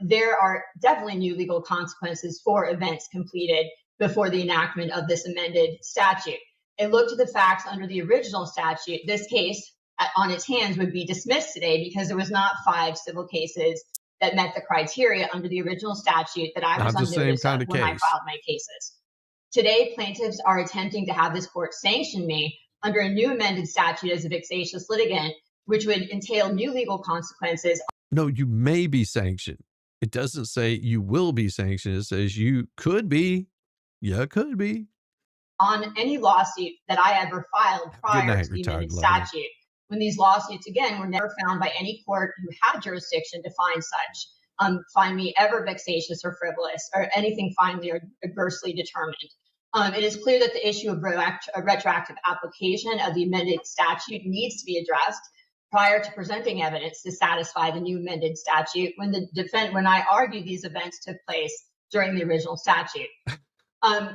There are definitely new legal consequences for events completed before the enactment of this amended statute. And look to the facts under the original statute. This case on its hands would be dismissed today because there was not 5 civil cases that met the criteria under the original statute that I was Not the on same notice kind of of when I case. filed my cases. Today, plaintiffs are attempting to have this court sanction me under a new amended statute as a vexatious litigant, which would entail new legal consequences. No, you may be sanctioned. It doesn't say you will be sanctioned. It says you could be. Yeah, could be. On any lawsuit that I ever filed prior to the amended statute, when these lawsuits, again, were never found by any court who had jurisdiction to find such, find me ever vexatious or frivolous or anything finally or adversely determined. It is clear that the issue of retroactive application of the amended statute needs to be addressed prior to presenting evidence to satisfy the new amended statute when I argue these events took place during the original statute.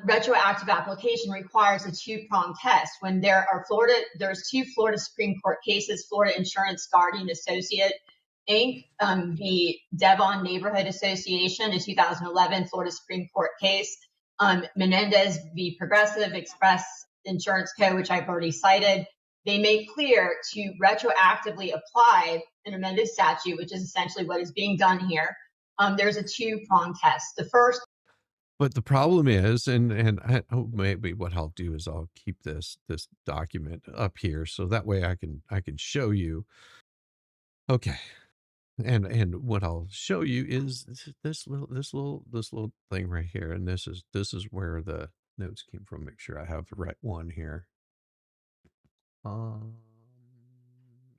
Retroactive application requires a 2-pronged test. When there's 2 Florida Supreme Court cases, Florida Insurance Guardian Associate Inc., the Devon Neighborhood Association, a 2011 Florida Supreme Court case, Menendez v. Progressive Express Insurance Co., which I've already cited. They make clear to retroactively apply an amended statute, which is essentially what is being done here. There's a 2-pronged test. The first. But the problem is, and maybe what I'll do is I'll keep this document up here so that way I can show you. Okay. And what I'll show you is this little thing right here, and this is where the notes came from. Make sure I have the right one here.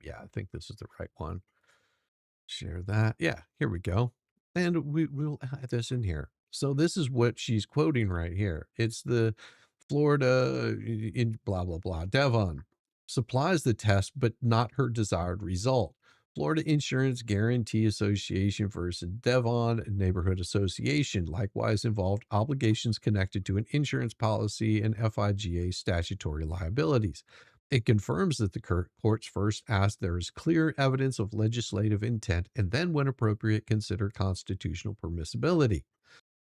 Yeah, I think this is the right one. Share that. Yeah, here we go. And we'll add this in here. So this is what she's quoting right here. It's the Florida in blah blah blah. Devon supplies the test, but not her desired result. Florida Insurance Guarantee Association versus Devon Neighborhood Association likewise involved obligations connected to an insurance policy and FIGA statutory liabilities. It confirms that the courts first asked there is clear evidence of legislative intent and then, when appropriate, consider constitutional permissibility.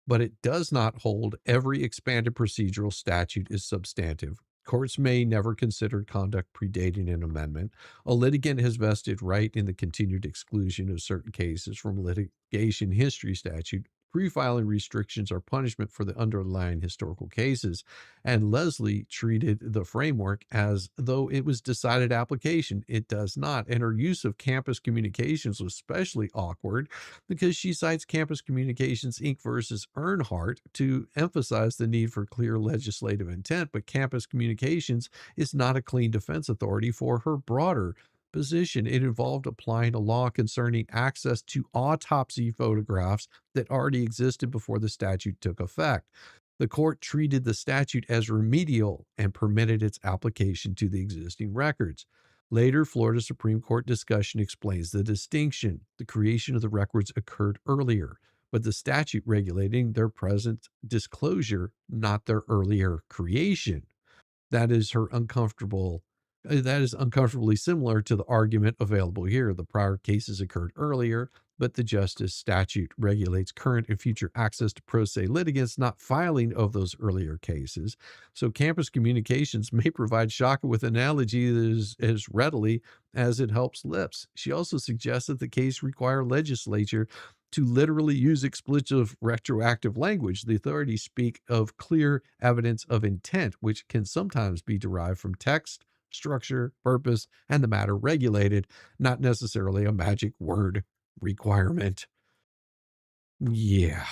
But it does not hold every expanded procedural statute is substantive. Courts may never consider conduct predating an amendment. A litigant has vested right in the continued exclusion of certain cases from litigation history statute. Pre-filing restrictions are punishment for the underlying historical cases, and Leslie treated the framework as though it was decided application. It does not, and her use of campus communications was especially awkward because she cites Campus Communications Inc. versus Earnhardt to emphasize the need for clear legislative intent, but Campus Communications is not a clean defense authority for her broader position. It involved applying a law concerning access to autopsy photographs that already existed before the statute took effect. The court treated the statute as remedial and permitted its application to the existing records. Later, Florida Supreme Court discussion explains the distinction. The creation of the records occurred earlier, but the statute regulating their present disclosure, not their earlier creation. That is uncomfortably similar to the argument available here. The prior cases occurred earlier, but the justice statute regulates current and future access to pro se litigants, not filing of those earlier cases. So Campus Communications may provide Shaka with an analogy that is as readily as it helps lips. She also suggests that the case require legislature to literally use explicit retroactive language. The authorities speak of clear evidence of intent, which can sometimes be derived from text, structure, purpose, and the matter regulated, not necessarily a magic word requirement. Yeah.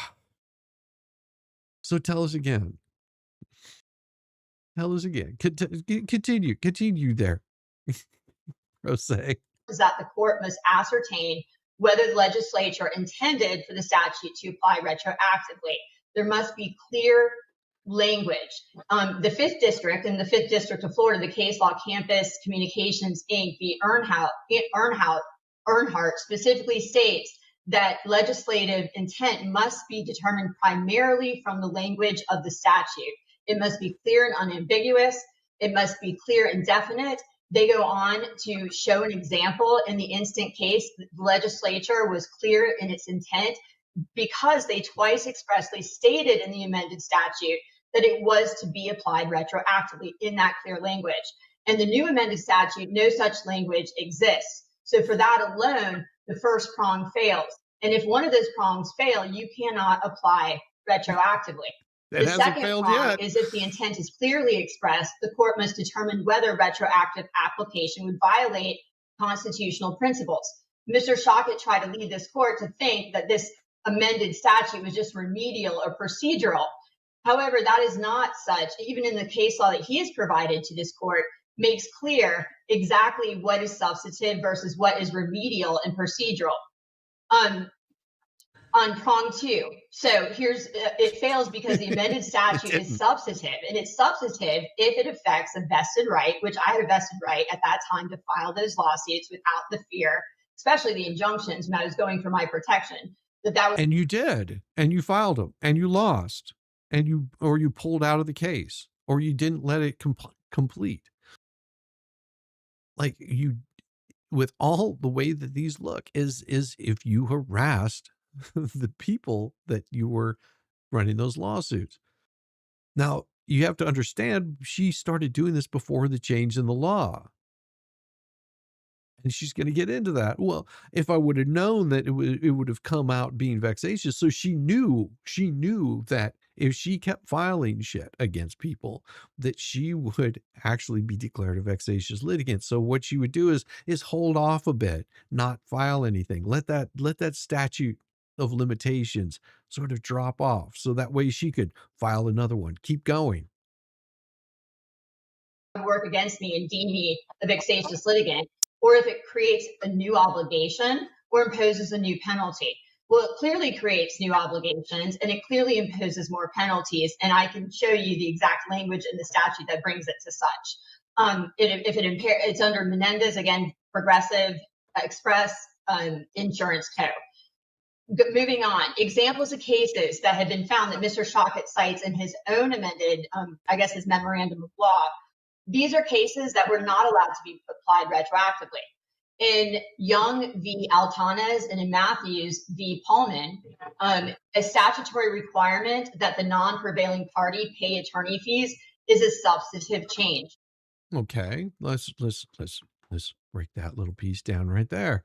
So tell us again. Tell us again. Continue there. Rosé. Is that the court must ascertain whether the legislature intended for the statute to apply retroactively. There must be clear language. The 5th District, in the 5th District of Florida, the case law Campus Communications Inc., the Earnhardt specifically states that legislative intent must be determined primarily from the language of the statute. It must be clear and unambiguous. It must be clear and definite. They go on to show an example. In the instant case, the legislature was clear in its intent because they twice expressly stated in the amended statute that it was to be applied retroactively in that clear language. And the new amended statute, no such language exists. So for that alone, the first prong fails. And if one of those prongs fail, you cannot apply retroactively. It The hasn't second failed prong yet. is if the intent is clearly expressed, the court must determine whether retroactive application would violate constitutional principles. Mr. Shockett tried to lead this court to think that this amended statute was just remedial or procedural. However, that is not such. Even in the case law that he has provided to this court, makes clear exactly what is substantive versus what is remedial and procedural. On prong two, so here's it fails because the amended statute is substantive, and it's substantive if it affects a vested right, which I had a vested right at that time to file those lawsuits without the fear, especially the injunctions when I was going for my protection. That was, And you did, and you filed them, and you lost, and you pulled out of the case, or you didn't let it complete. Like, you, with all the way that these look, is if you harassed the people that you were running those lawsuits. Now, you have to understand, she started doing this before the change in the law. And she's going to get into that. Well, if I would have known that it would have come out being vexatious. So she knew that if she kept filing shit against people, that she would actually be declared a vexatious litigant. So what she would do is hold off a bit, not file anything. Let that statute of limitations sort of drop off. So that way she could file another one, keep going. work against me and deem me a vexatious litigant, or if it creates a new obligation or imposes a new penalty. Well, it clearly creates new obligations and it clearly imposes more penalties. And I can show you the exact language in the statute that brings it to such. It's under Menendez, again, Progressive Express Insurance Co. Moving on, examples of cases that have been found that Mr. Shockett cites in his own amended, his memorandum of law. These are cases that were not allowed to be applied retroactively. In Young v. Altanes and in Matthews v. Pullman, a statutory requirement that the non-prevailing party pay attorney fees is a substantive change. Okay, let's break that little piece down right there.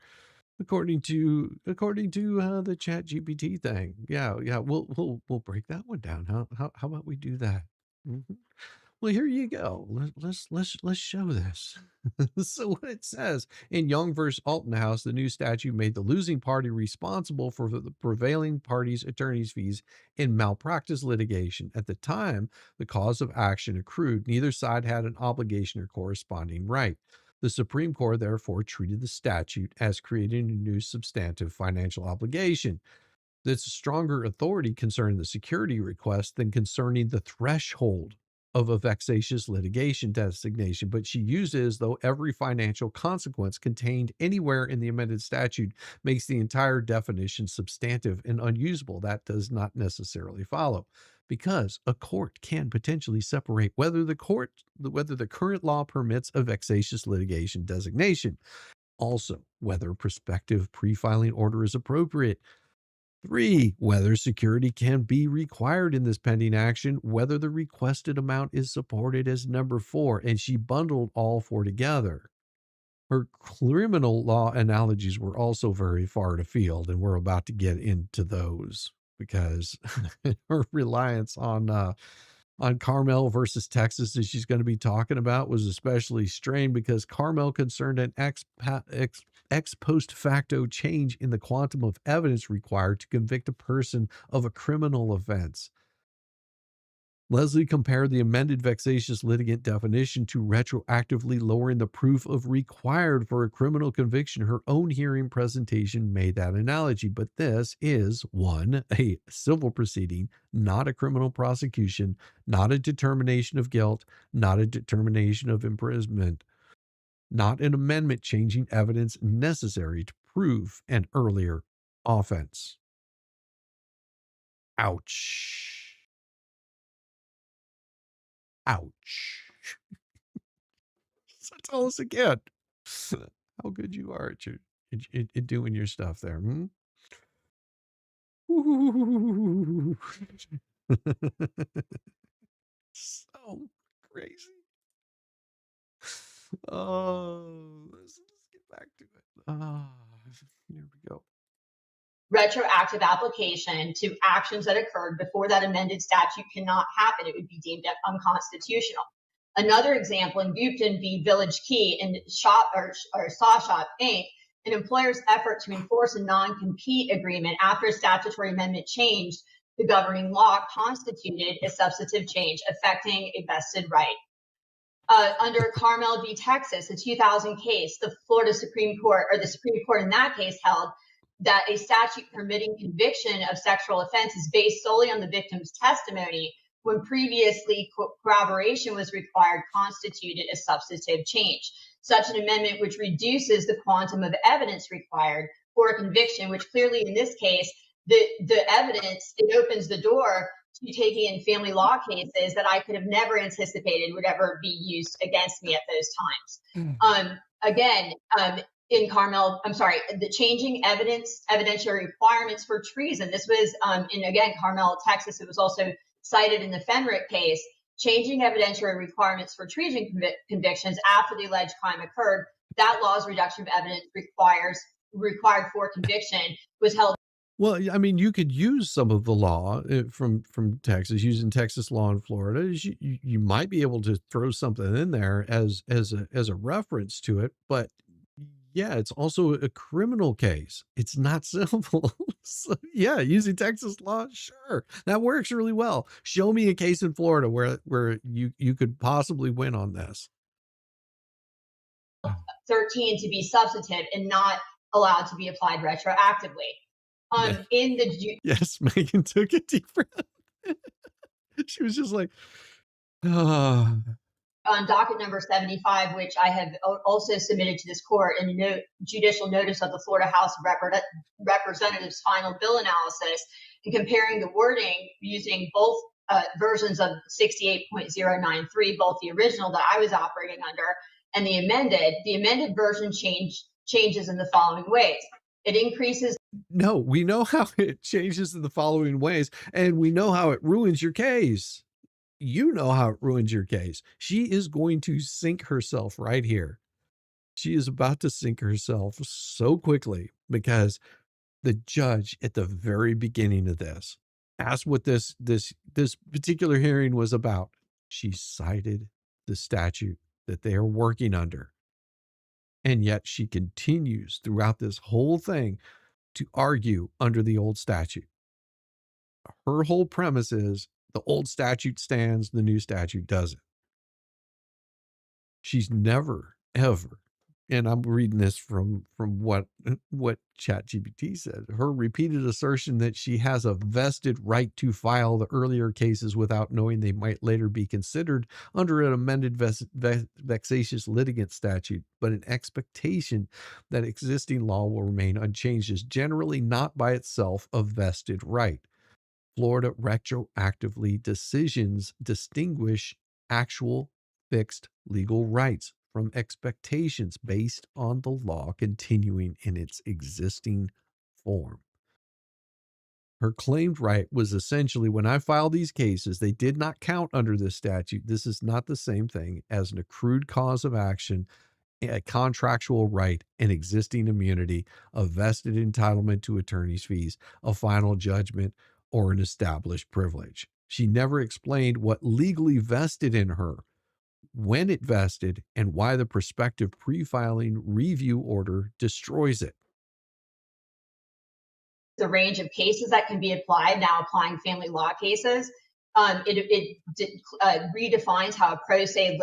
According to the Chat GPT thing, yeah, we'll break that one down. How about we do that? Mm-hmm. Well, here you go. Let's show this. So what it says in Young versus Altenhouse, the new statute made the losing party responsible for the prevailing party's attorney's fees in malpractice litigation. At the time the cause of action accrued, neither side had an obligation or corresponding right. The Supreme Court therefore treated the statute as creating a new substantive financial obligation. That's a stronger authority concerning the security request than concerning the threshold of a vexatious litigation designation, but she used it as though every financial consequence contained anywhere in the amended statute makes the entire definition substantive and unusable. That does not necessarily follow, because a court can potentially separate whether the current law permits a vexatious litigation designation. Also, whether a prospective pre-filing order is appropriate. 3, whether security can be required in this pending action, whether the requested amount is supported as number 4, and she bundled all 4 together. Her criminal law analogies were also very far afield, and we're about to get into those because her reliance on Carmel versus Texas that she's going to be talking about was especially strained because Carmel concerned an ex post facto change in the quantum of evidence required to convict a person of a criminal offense. Leslie compared the amended vexatious litigant definition to retroactively lowering the proof of required for a criminal conviction. Her own hearing presentation made that analogy, but this is 1, a civil proceeding, not a criminal prosecution, not a determination of guilt, not a determination of imprisonment, not an amendment changing evidence necessary to prove an earlier offense. Ouch. Ouch. So tell us again how good you are at doing your stuff there. Hmm? Ooh. So crazy. Oh, let's get back to it. Here we go. Retroactive application to actions that occurred before that amended statute cannot happen. It would be deemed unconstitutional. Another example in Gupton v. Village Key and Saw Shop Inc., an employer's effort to enforce a non-compete agreement after a statutory amendment changed the governing law constituted a substantive change affecting a vested right. Under Carmel v. Texas, a 2000 case, the Florida Supreme Court, or the Supreme Court in that case, held that a statute permitting conviction of sexual offense is based solely on the victim's testimony when previously corroboration was required constituted a substantive change. Such an amendment which reduces the quantum of evidence required for a conviction, which clearly in this case, the evidence, it opens the door to taking in family law cases that I could have never anticipated would ever be used against me at those times. In Carmel, the changing evidentiary requirements for treason. This was in, again, Carmel, Texas. It was also cited in the Fenrick case. Changing evidentiary requirements for treason convictions after the alleged crime occurred. That law's reduction of evidence required for conviction was held. Well, I mean, you could use some of the law from Texas, using Texas law in Florida. You might be able to throw something in there as a reference to it, but yeah, it's also a criminal case. It's not civil. So, yeah, using Texas law, sure, that works really well. Show me a case in Florida where you could possibly win on this. 13 to be substantive and not allowed to be applied retroactively. Yes, Megan took a deep breath. She was just like, on docket number 75, which I have also submitted to this court in a judicial notice of the Florida House of Representatives final bill analysis, and comparing the wording using both versions of 68.093, both the original that I was operating under and the amended version changes in the following ways. It increases. No, we know how it changes in the following ways, and we know how it ruins your case. You know how it ruins your case. She is going to sink herself right here. She is about to sink herself so quickly because the judge at the very beginning of this asked what this particular hearing was about. She cited the statute that they are working under. And yet she continues throughout this whole thing to argue under the old statute. Her whole premise is the old statute stands, the new statute doesn't. She's never, ever, and I'm reading this from what ChatGPT said, her repeated assertion that she has a vested right to file the earlier cases without knowing they might later be considered under an amended vexatious litigant statute, but an expectation that existing law will remain unchanged is generally not by itself a vested right. Florida retroactively decisions distinguish actual fixed legal rights from expectations based on the law continuing in its existing form. Her claimed right was essentially, when I filed these cases, they did not count under this statute. This is not the same thing as an accrued cause of action, a contractual right, an existing immunity, a vested entitlement to attorney's fees, a final judgment, or an established privilege. She never explained what legally vested in her, when it vested, and why the prospective pre-filing review order destroys it. The range of cases that can be applied, now applying family law cases. It redefines how a pro se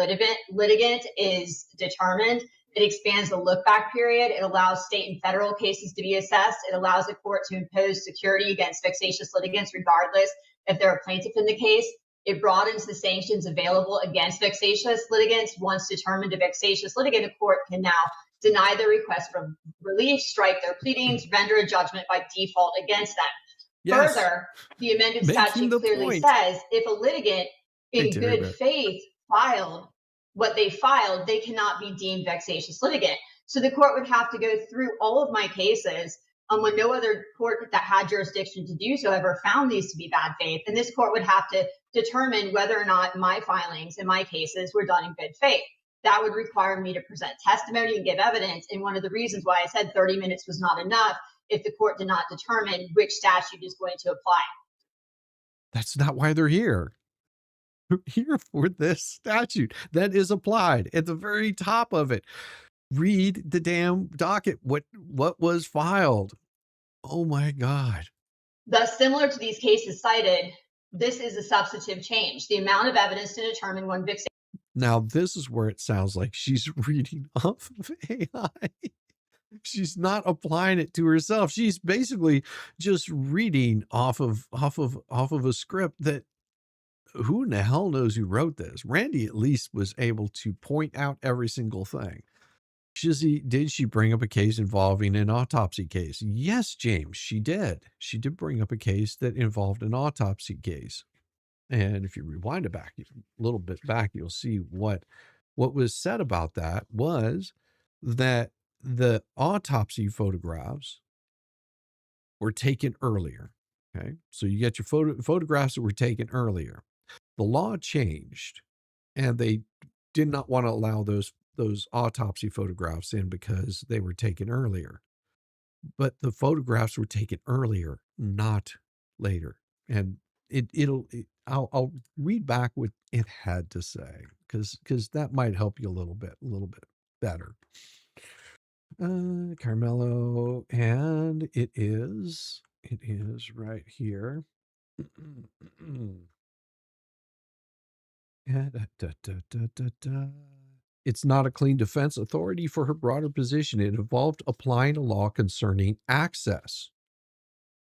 litigant is determined. It expands the look-back period. It allows state and federal cases to be assessed. It allows the court to impose security against vexatious litigants, regardless if they're a plaintiff in the case. It broadens the sanctions available against vexatious litigants. Once determined a vexatious litigant, a court can now deny their request for relief, strike their pleadings, render a judgment by default against them. Yes. Further, the amended Making statute the clearly point. says if a litigant in Hey, Terry good Beth. faith filed what they filed, they cannot be deemed vexatious litigant. So the court would have to go through all of my cases when no other court that had jurisdiction to do so ever found these to be bad faith. And this court would have to determine whether or not my filings in my cases were done in good faith. That would require me to present testimony and give evidence. And one of the reasons why I said 30 minutes was not enough if the court did not determine which statute is going to apply. That's not why they're here. They're here for this statute that is applied at the very top of it. Read the damn docket. What was filed? Oh my God. Thus, similar to these cases cited, this is a substantive change. The amount of evidence to determine when vexatious. Now, this is where it sounds like she's reading off of AI. She's not applying it to herself. She's basically just reading off of a script that who in the hell knows who wrote this. Randy at least was able to point out every single thing. Shizzy, did she bring up a case involving an autopsy case? Yes, James, she did. She did bring up a case that involved an autopsy case. And if you rewind it back a little bit back, you'll see what was said about that was that the autopsy photographs were taken earlier. Okay. So you get your photographs that were taken earlier. The law changed and they did not want to allow those autopsy photographs in because they were taken earlier. But the photographs were taken earlier, not later. And I'll read back what it had to say because that might help you a little bit better. Carmelo, and it is right here. It's not a clean defense authority for her broader position. It involved applying a law concerning access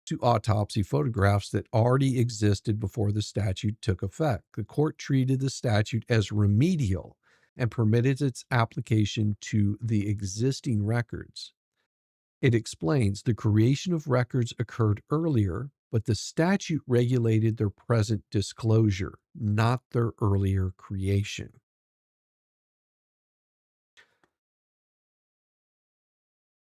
to autopsy photographs that already existed before the statute took effect. The court treated the statute as remedial and permitted its application to the existing records. It explains the creation of records occurred earlier, but the statute regulated their present disclosure, not their earlier creation.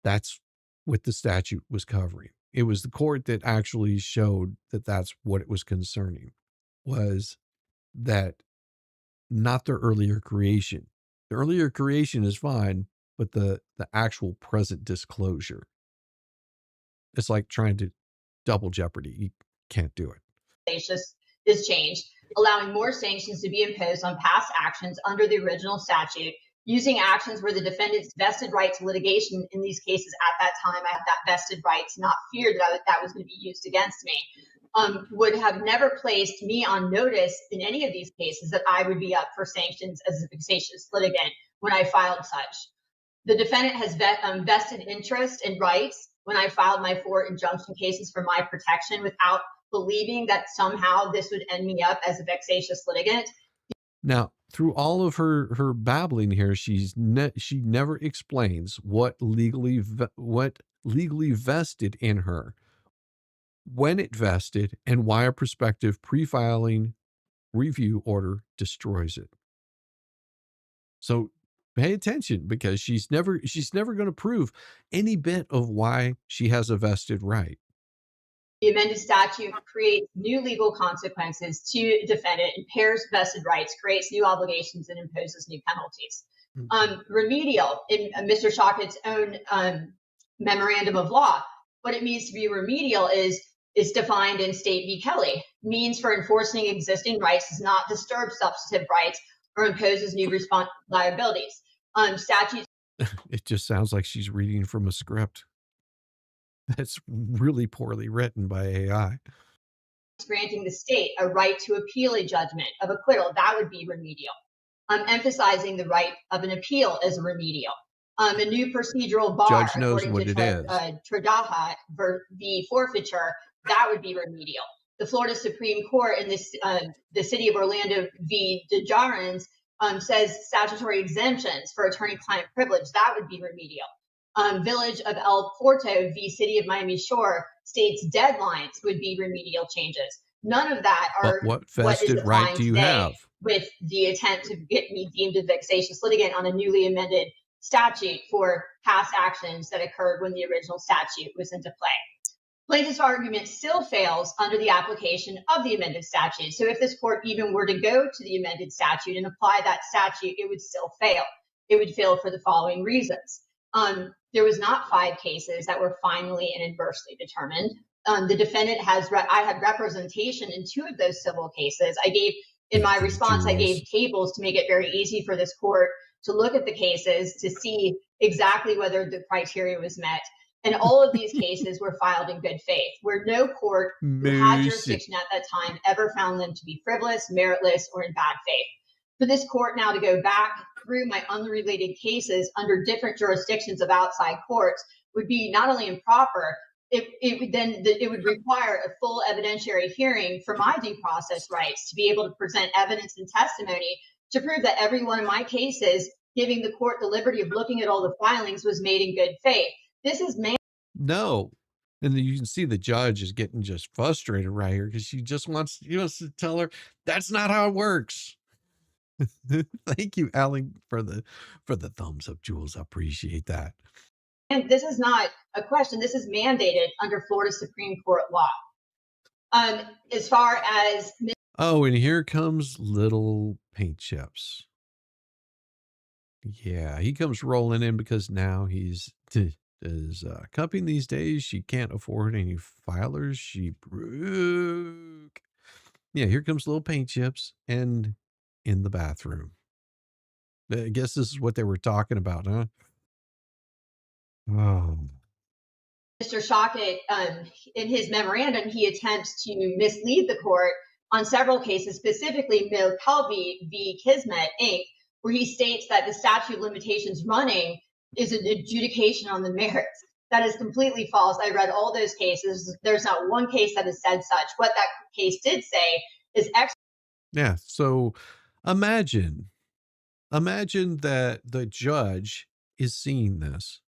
That's what the statute was covering. It was the court that actually showed that that's what it was concerning, was that not their earlier creation. The earlier creation is fine, but the actual present disclosure. It's like trying to double jeopardy. You can't do it. Is changed, allowing more sanctions to be imposed on past actions under the original statute, using actions where the defendant's vested right to litigation in these cases at that time, I had that vested right to not fear that was going to be used against me, would have never placed me on notice in any of these cases that I would be up for sanctions as a vexatious litigant when I filed such. The defendant has vested interest and rights when I filed my 4 injunction cases for my protection without believing that somehow this would end me up as a vexatious litigant. Now, through all of her babbling here, she never explains what legally vested in her, when it vested, and why a prospective pre-filing review order destroys it. So pay attention, because she's never going to prove any bit of why she has a vested right. The amended statute creates new legal consequences to defendant, impairs vested rights, creates new obligations, and imposes new penalties. Remedial, in Mr. Shockett's own memorandum of law, what it means to be remedial is defined in State v. Kelly. Means for enforcing existing rights does not disturb substantive rights or imposes new liabilities. Statutes. It just sounds like she's reading from a script that's really poorly written by AI. Granting the state a right to appeal a judgment of acquittal, that would be remedial. Emphasizing the right of an appeal as remedial. A new procedural bar, Judge knows according what to it is. Tradaha, the forfeiture, that would be remedial. The Florida Supreme Court in this, the city of Orlando v. DeJarens says statutory exemptions for attorney-client privilege, that would be remedial. Village of El Porto v. City of Miami Shore states deadlines would be remedial changes. None of that are But what what is vested right applying do you today have? with the attempt to get me deemed a vexatious litigant on a newly amended statute for past actions that occurred when the original statute was into play. Plaintiff's argument still fails under the application of the amended statute. So if this court even were to go to the amended statute and apply that statute, it would still fail. It would fail for the following reasons. There was not 5 cases that were finally and adversely determined. The defendant I had representation in 2 of those civil cases. I gave, in my response, I gave tables to make it very easy for this court to look at the cases to see exactly whether the criteria was met. And all of these cases were filed in good faith, where no court who had jurisdiction at that time ever found them to be frivolous, meritless, or in bad faith. For this court now to go back through my unrelated cases under different jurisdictions of outside courts would be not only improper, it would require a full evidentiary hearing for my due process rights to be able to present evidence and testimony to prove that every one of my cases, giving the court the liberty of looking at all the filings, was made in good faith. This is No. And then you can see the judge is getting just frustrated right here because he wants to tell her that's not how it works. Thank you, Allie, for the thumbs up, Jules. I appreciate that. And this is not a question. This is mandated under Florida Supreme Court law. As far as oh, and here comes little paint chips. Yeah, he comes rolling in because now he's is company these days. She can't afford any filers. She broke. Yeah, here comes little paint chips and in the bathroom. I guess this is what they were talking about, huh? Oh. Mr. Shockett, in his memorandum, he attempts to mislead the court on several cases, specifically Milcalby v. Kismet, Inc., where he states that the statute of limitations running is an adjudication on the merits. That is completely false. I read all those cases. There's not one case that has said such. What that case did say is yeah, so imagine that the judge is seeing this.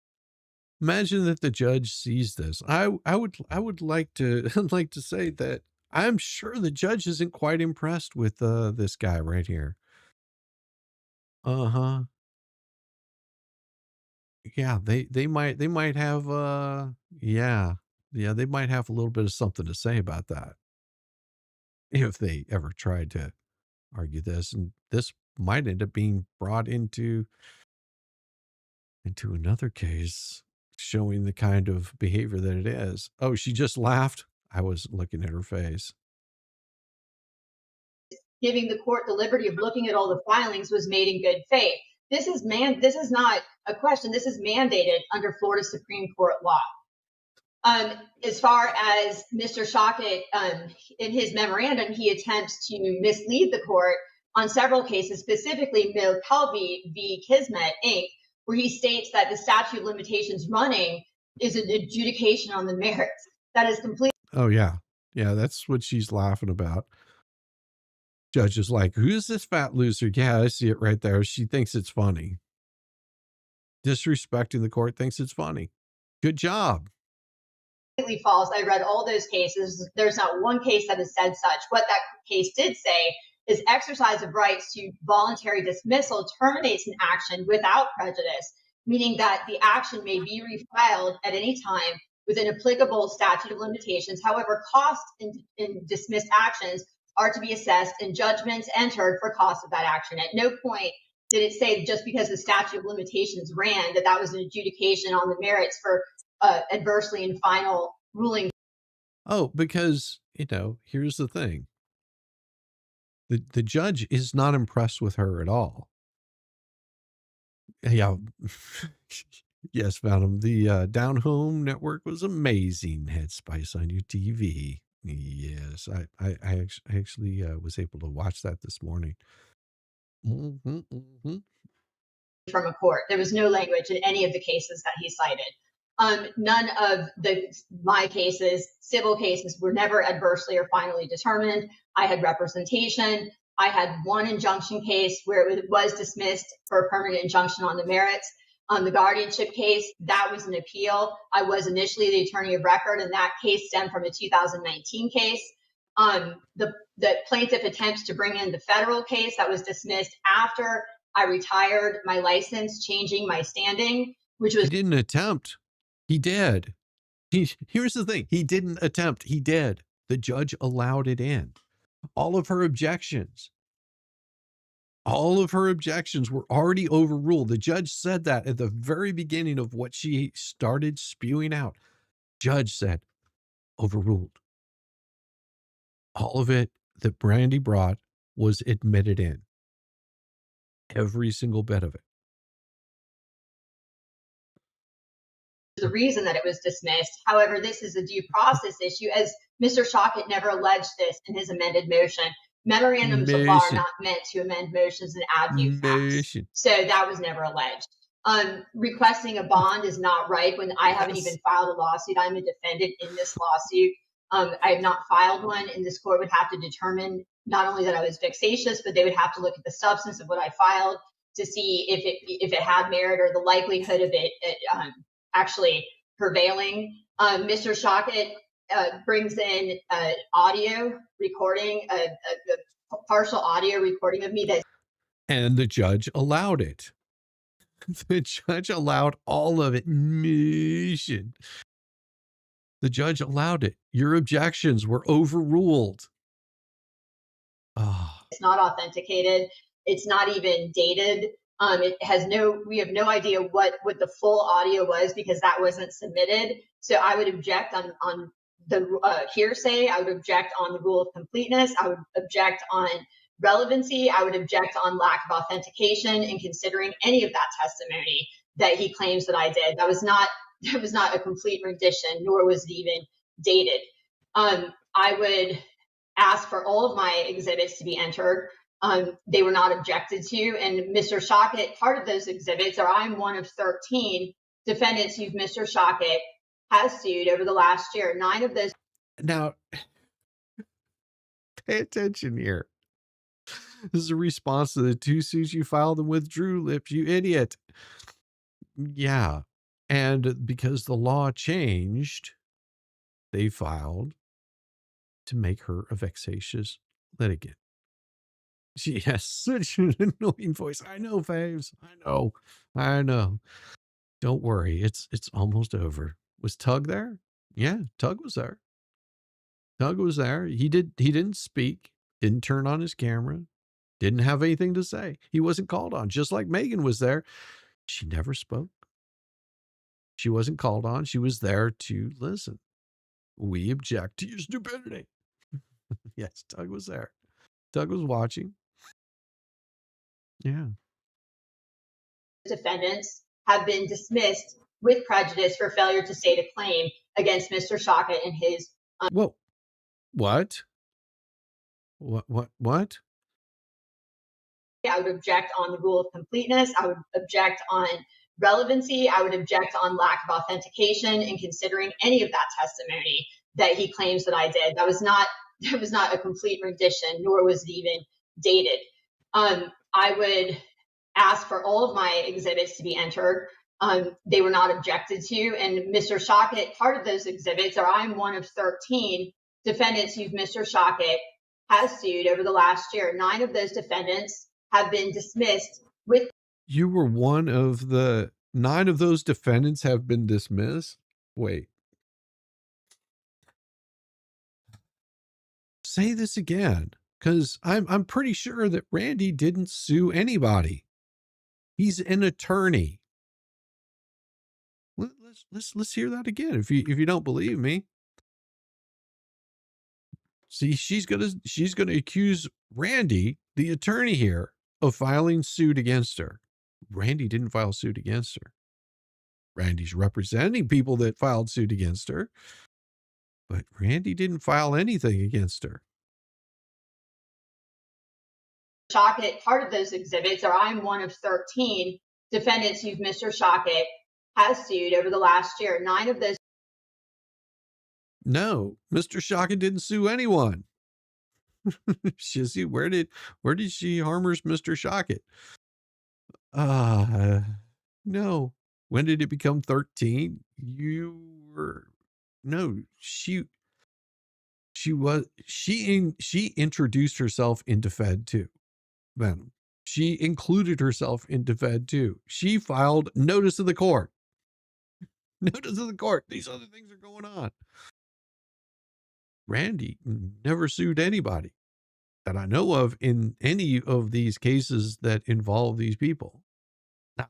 Imagine that the judge sees this. I would like to like to say that I'm sure the judge isn't quite impressed with this guy right here. Uh-huh. Yeah, they might have yeah, they might have a little bit of something to say about that if they ever tried to argue this, and this might end up being brought into another case showing the kind of behavior that it is. Oh, she just laughed. I was looking at her face. Giving the court the liberty of looking at all the filings was made in good faith. This is not a question. This is mandated under Florida Supreme Court law. As far as Mr. Shockett, in his memorandum, he attempts to mislead the court on several cases, specifically Milcalby v. Kismet, Inc., where he states that the statute of limitations running is an adjudication on the merits. That is complete. Oh, yeah. Yeah, that's what she's laughing about. Judge is like, who's this fat loser? Yeah, I see it right there. She thinks it's funny. Disrespecting the court, thinks it's funny. Good job. Completely false. I read all those cases. There's not one case that has said such. What that case did say is exercise of rights to voluntary dismissal terminates an action without prejudice, meaning that the action may be refiled at any time with an applicable statute of limitations. However, costs in dismissed actions are to be assessed and judgments entered for cost of that action. At no point did it say just because the statute of limitations ran that was an adjudication on the merits for adversely in final ruling. Oh, because, here's the thing. The judge is not impressed with her at all. Yeah. Yes, Phantom. The Down Home Network was amazing. Had Spice on your TV. Yes, I actually was able to watch that this morning. From a court. There was no language in any of the cases that he cited. None of my cases, civil cases, were never adversely or finally determined. I had representation. I had one injunction case where it was dismissed for a permanent injunction on the merits. On the guardianship case, that was an appeal. I was initially the attorney of record, and that case stemmed from a 2019 case. The plaintiff attempts to bring in the federal case that was dismissed after I retired my license, changing my standing, which was— He didn't attempt. He did. Here's the thing. He didn't attempt. He did. The judge allowed it in. All of her objections were already overruled. The judge said that at the very beginning of what she started spewing out. Judge said, overruled. All of it that Brandy brought was admitted in. Every single bit of it. The reason that it was dismissed. However, this is a due process issue, as Mr. Shockett never alleged this in his amended motion. Memorandums of law are not meant to amend motions and add new facts. So that was never alleged. Requesting a bond is not right when I haven't even filed a lawsuit. I'm a defendant in this lawsuit. I have not filed one, and this court would have to determine not only that I was vexatious, but they would have to look at the substance of what I filed to see if it had merit or the likelihood of it actually prevailing. Mr. Shockett brings in audio recording, a partial audio recording of me that— and the judge allowed it. The judge allowed all of it. The judge allowed it. Your objections were overruled. Oh. It's not authenticated. It's not even dated. It has we have no idea what the full audio was because that wasn't submitted. So I would object on the hearsay. I would object on the rule of completeness. I would object on relevancy. I would object on lack of authentication in considering any of that testimony that he claims that I did. That was not a complete rendition, nor was it even dated. I would ask for all of my exhibits to be entered. They were not objected to. And Mr. Shockett, part of those exhibits, or I'm one of 13 defendants who Mr. Shockett has sued over the last year. 9 of those. Now, pay attention here. This is a response to the 2 suits you filed and withdrew, Lips, you idiot. Yeah. And because the law changed, they filed to make her a vexatious litigant. She has such an annoying voice. I know, Faves. I know. Don't worry. It's almost over. Was Tug there? Yeah, Tug was there. Tug was there. He didn't speak, didn't turn on his camera, didn't have anything to say. He wasn't called on. Just like Megan was there. She never spoke. She wasn't called on. She was there to listen. We object to your stupidity. Yes, Tug was there. Tug was watching. Yeah. Defendants have been dismissed with prejudice for failure to state a claim against Mr. Shockett and his. Whoa. What? What? I would object on the rule of completeness. I would object on relevancy. I would object on lack of authentication in considering any of that testimony that he claims that I did. That was not a complete rendition, nor was it even dated. I would ask for all of my exhibits to be entered. They were not objected to. And Mr. Shockett, part of those exhibits, or I'm one of 13 defendants who Mr. Shockett has sued over the last year. 9 of those defendants have been dismissed with. You were one of the 9 of those defendants have been dismissed? Wait. Say this again, because I'm pretty sure that Randy didn't sue anybody. He's an attorney. Let's hear that again. If you don't believe me. See, she's gonna accuse Randy, the attorney here, of filing suit against her. Randy didn't file suit against her. Randy's representing people that filed suit against her, but Randy didn't file anything against her. Shockett, part of those exhibits, or I'm one of 13 defendants who Mr. Shockett has sued over the last year. 9 of those. No, Mr. Shockett didn't sue anyone. Shizzy, where did she harmers Mr. Shockett? No. When did it become 13? You were no, she introduced herself into Fed 2, Venom. She included herself into Fed 2. She filed notice of the court. Notice of the court. These other things are going on. Randy never sued anybody that I know of in any of these cases that involve these people. Now,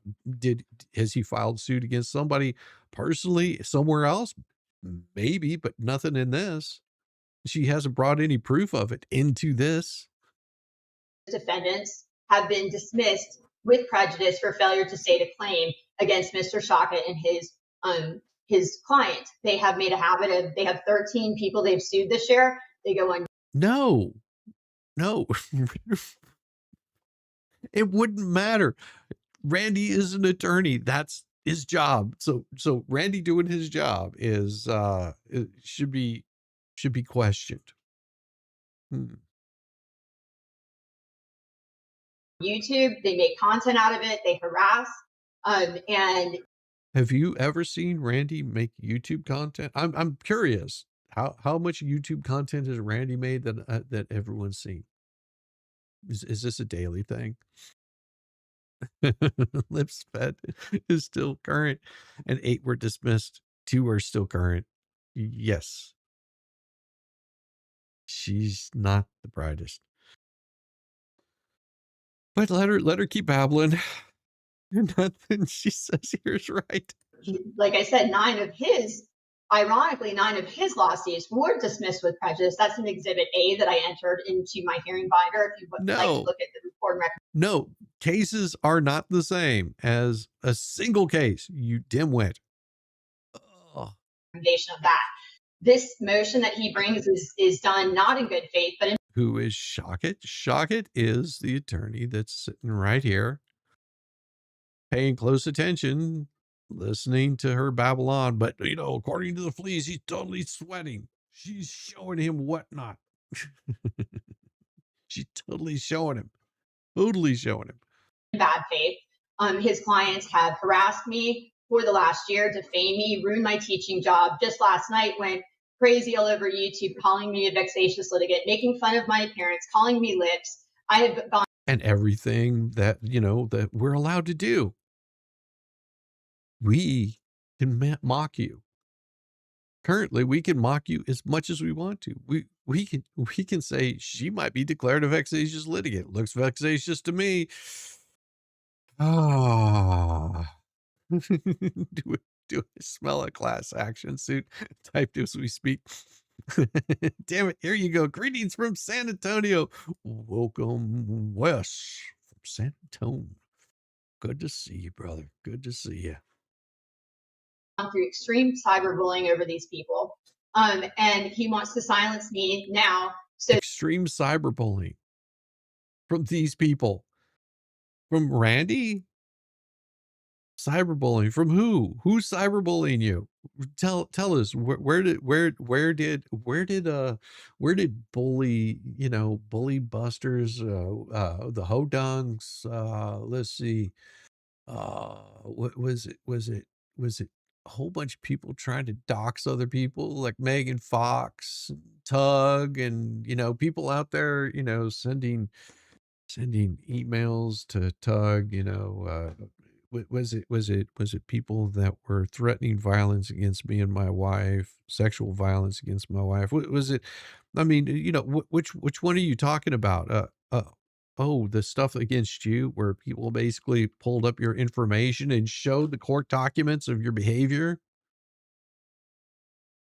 has he filed suit against somebody personally somewhere else? Maybe, but nothing in this. She hasn't brought any proof of it into this. Defendants have been dismissed with prejudice for failure to state a claim against Mr. Shockett and his client. They have made a habit of, they have 13 people they've sued this year. They go on. No. It wouldn't matter. Randy is an attorney. That's his job. So Randy doing his job is it should be questioned. YouTube, they make content out of it, they harass, and have you ever seen Randy make YouTube content? I'm curious. How much YouTube content has Randy made that everyone's seen? Is this a daily thing? Lips Fed is still current, and 8 were dismissed. 2 are still current. Yes. She's not the brightest. But let her keep babbling. Nothing she says here is right. Like I said, 9 of his lawsuits were dismissed with prejudice. That's an Exhibit A that I entered into my hearing binder. If you would like to look at the report and record. No, cases are not the same as a single case, you dimwit. Recommendation of that. This motion that he brings is done not in good faith, but in. Who is Shockett? Shockett is the attorney that's sitting right here, paying close attention, listening to her babble on. But, according to the fleas, he's totally sweating. She's showing him whatnot. She's totally showing him. Totally showing him. Bad faith. His clients have harassed me for the last year, defamed me, ruined my teaching job. Just last night went crazy all over YouTube, calling me a vexatious litigant, making fun of my appearance, calling me lips. I have gone. And everything that, that we're allowed to do. We can mock you. Currently, we can mock you as much as we want to. We can say she might be declared a vexatious litigant. Looks vexatious to me. Do I smell a class action suit typed as we speak? Damn it, here you go. Greetings from San Antonio. Welcome, Wes from San Antonio. Good to see you, brother. Good to see you. Through extreme cyberbullying over these people. And he wants to silence me now. So extreme cyberbullying from these people. From Randy? Cyberbullying from who? Who's cyberbullying you? Tell us where did bully bully busters the hodunks let's see what was it a whole bunch of people trying to dox other people like Megan Fox, Tug, and people out there sending emails to Tug, was it people that were threatening violence against me and my wife, sexual violence against my wife? Was it? I mean, which one are you talking about? The stuff against you where people basically pulled up your information and showed the court documents of your behavior.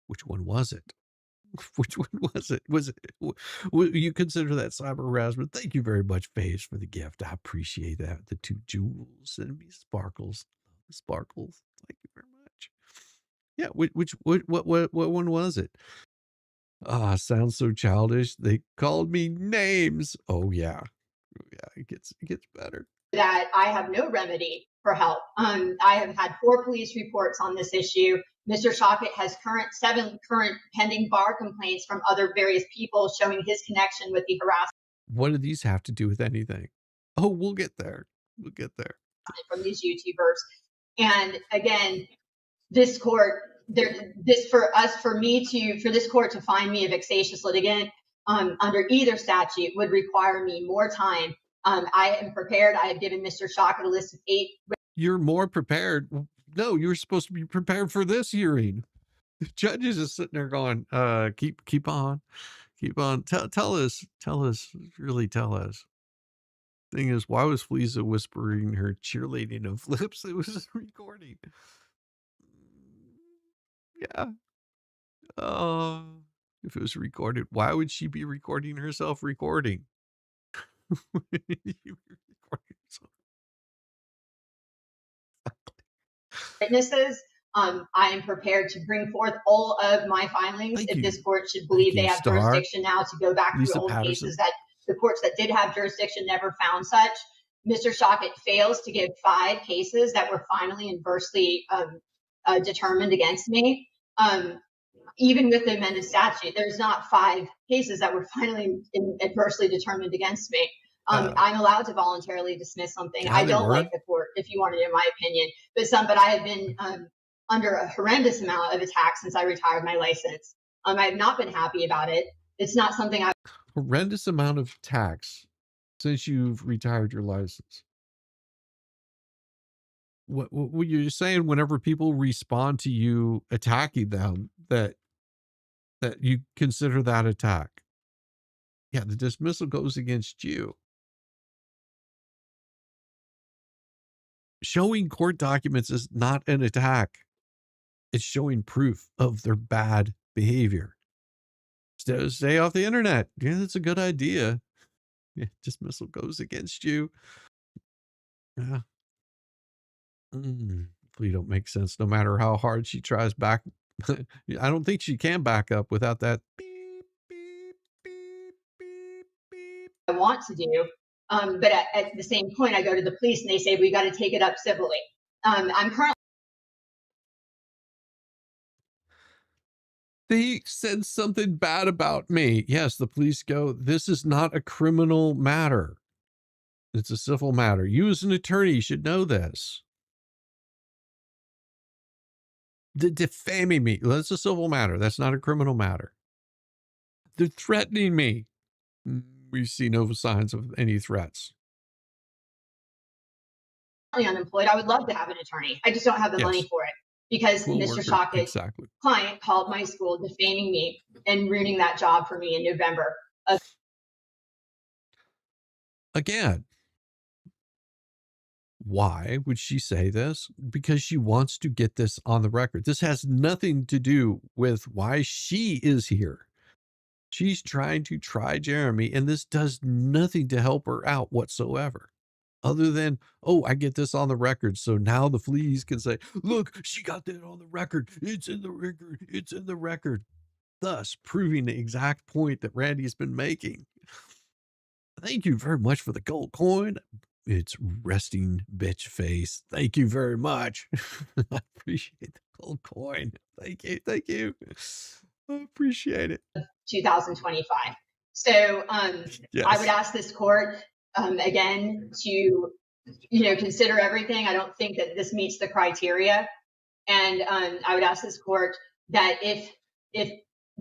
Which one was it? Which one was it? You consider that cyber harassment? Thank you very much, Faze, for the gift. I appreciate that. The 2 jewels and me sparkles. Sparkles. Thank you very much. Yeah, what one was it? Sounds so childish. They called me names. Oh yeah. It gets better. That I have no remedy for help. I have had 4 police reports on this issue. Mr. Shockett has 7 current pending bar complaints from other various people showing his connection with the harassment What do these have to do with anything? Oh, we'll get there. We'll get there. from these YouTubers. And again, this court, for this court to find me a vexatious litigant under either statute would require me more time. I am prepared. I have given Mr. Shockett a list of 8. You're more prepared. No, you were supposed to be prepared for this hearing. The judge is just sitting there going, keep on. Tell us, really tell us. Thing is, why was Feliza whispering her cheerleading of lips? It was recording. Yeah. If it was recorded, why would she be recording herself recording? You were recording yourself. Witnesses. I am prepared to bring forth all of my filings Thank if you. this court should believe Thank they you, have Star. jurisdiction now to go back Lisa through old Patterson. cases that the courts that did have jurisdiction never found such. Mr. Shockett fails to give 5 cases that were finally adversely determined against me. Even with the amended statute, there's not 5 cases that were finally adversely determined against me. I'm allowed to voluntarily dismiss something. Yeah, I they don't were. like the court, if you wanted, in my opinion, but I have been under a horrendous amount of attack since I retired my license. I have not been happy about it. It's not something I Horrendous amount of tax since you've retired your license. What you're saying, whenever people respond to you attacking them, that you consider that attack. Yeah, the dismissal goes against you. Showing court documents is not an attack. It's showing proof of their bad behavior. Stay off the internet. Yeah, that's a good idea. Yeah, dismissal goes against you. Yeah. Hopefully, don't make sense. No matter how hard she tries back, I don't think she can back up without that. Beep, beep, beep, beep, beep. want to do. But at the same point, I go to the police and they say, we got to take it up civilly. I'm currently They said something bad about me. Yes, the police go, this is not a criminal matter. It's a civil matter. You as an attorney should know this. They're defaming me. That's a civil matter. That's not a criminal matter. They're threatening me. We see no signs of any threats. unemployed. I would love to have an attorney. I just don't have the money for it because Full Mr. worker. Shockett's Exactly. client called my school defaming me and ruining that job for me in November. Again, why would she say this? Because she wants to get this on the record. This has nothing to do with why she is here. She's trying to try Jeremy, and this does nothing to help her out whatsoever. Other than, oh, I get this on the record. So now the fleas can say, look, she got that on the record. It's in the record. It's in the record. Thus proving the exact point that Randy's been making. Thank you very much for the gold coin. It's resting bitch face. Thank you very much. I appreciate the gold coin. Thank you. Thank you. I appreciate it. 2025. So Yes. I would ask this court again to, consider everything. I don't think that this meets the criteria. And I would ask this court that if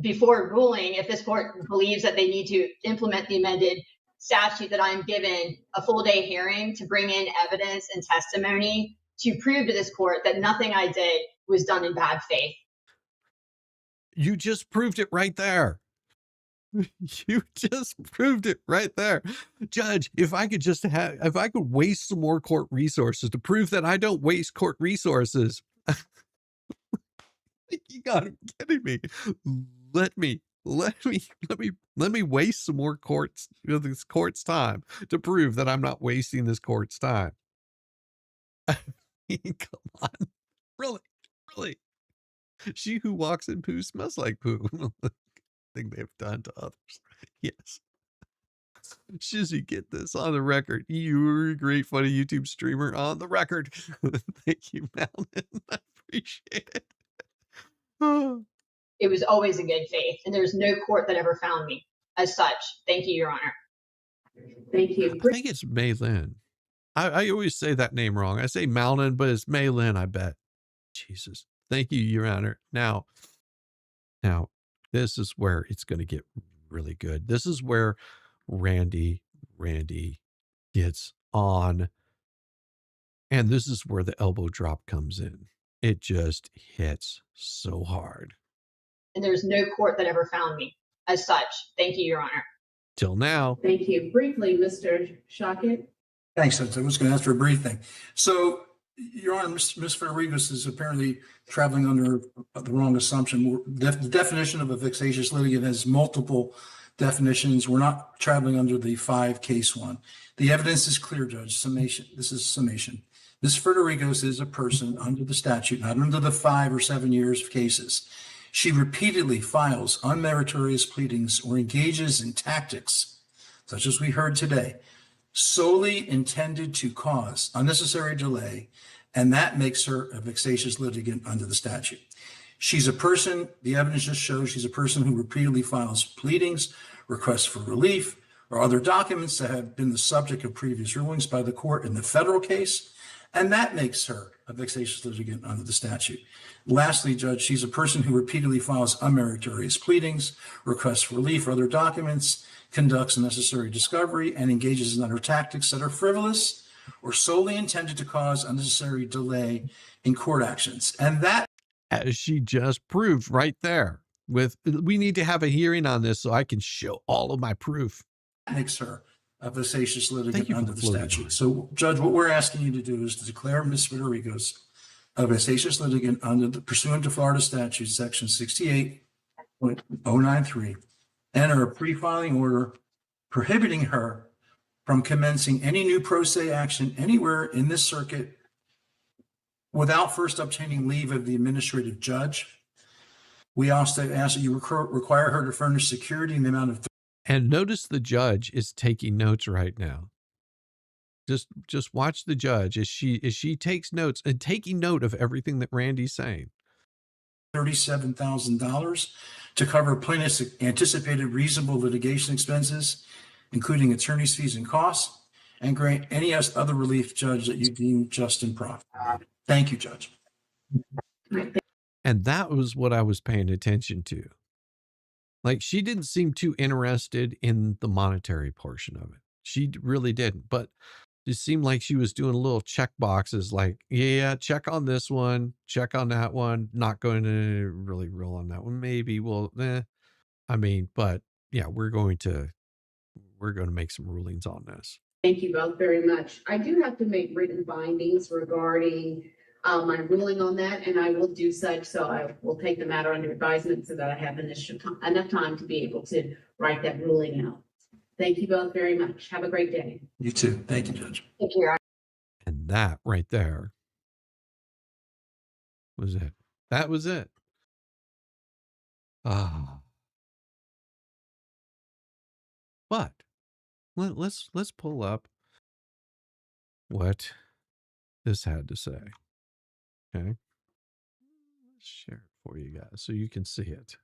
before ruling, if this court believes that they need to implement the amended statute, that I'm given a full day hearing to bring in evidence and testimony to prove to this court that nothing I did was done in bad faith. You just proved it right there. You just proved it right there. Judge, if I could waste some more court resources to prove that I don't waste court resources. You gotta be kidding me. Let me waste some more this court's time to prove that I'm not wasting this court's time. Come on. Really. She who walks in poo smells like poo. Thing they've done to others. Yes. Shizzy, get this on the record. You're a great, funny YouTube streamer on the record. Thank you, Melvin. I appreciate it. It was always in good faith, and there's no court that ever found me as such. Thank you, Your Honor. Thank you. I think it's Maylin. I always say that name wrong. I say Malin, but it's Maylin, I bet. Jesus. Thank you, Your Honor. Now, this is where it's going to get really good. This is where Randy gets on. And this is where the elbow drop comes in. It just hits so hard. And there's no court that ever found me as such. Thank you, Your Honor. Till now. Thank you. Briefly, Mr. Shockett. Thanks. I was going to ask for a brief thing. So, Your Honor, Ms. FERDERIGOS is apparently traveling under the wrong assumption. The definition of a vexatious litigant has multiple definitions. We're not traveling under the 5-case one. The evidence is clear, Judge. Summation. This is summation. Ms. FERDERIGOS is a person under the statute, not under the 5 or 7 years of cases. She repeatedly files unmeritorious pleadings or engages in tactics, such as we heard today, solely intended to cause unnecessary delay, and that makes her a vexatious litigant under the statute. She's a person, the evidence just shows she's a person who repeatedly files pleadings, requests for relief, or other documents that have been the subject of previous rulings by the court in the federal case, and that makes her a vexatious litigant under the statute. Lastly, Judge, she's a person who repeatedly files unmeritorious pleadings, requests for relief or other documents, conducts necessary discovery, and engages in other tactics that are frivolous or solely intended to cause unnecessary delay in court actions. And that, as she just proved right there, we need to have a hearing on this so I can show all of my proof. Makes her a vexatious litigant under the statute. So, Judge, what we're asking you to do is to declare Ms. FERDERIGOS a vexatious litigant pursuant to Florida statute section 68.093, enter a pre-filing order prohibiting her from commencing any new pro se action anywhere in this circuit without first obtaining leave of the administrative judge. We also ask that you require her to furnish security in the amount of. And notice the judge is taking notes right now. Just watch the judge as she takes notes and taking note of everything that Randy's saying. $37,000 to cover plaintiff's anticipated reasonable litigation expenses, including attorney's fees and costs, and grant any other relief, Judge, that you deem just and proper. Thank you, Judge. And that was what I was paying attention to. Like, she didn't seem too interested in the monetary portion of it. She really didn't. But it seemed like she was doing little check boxes like, yeah, check on this one, check on that one, not going to really rule on that one. Maybe we'll, I mean, but yeah, we're going to make some rulings on this. Thank you both very much. I do have to make written findings regarding my ruling on that, and I will do such. So I will take the matter under advisement so that I have enough time to be able to write that ruling out. Thank you both very much. Have a great day. You too. Thank you, Judge. Thank you, Your Honor. And that right there was it. That was it. But let's pull up what this had to say. Okay. Let's share it for you guys so you can see it.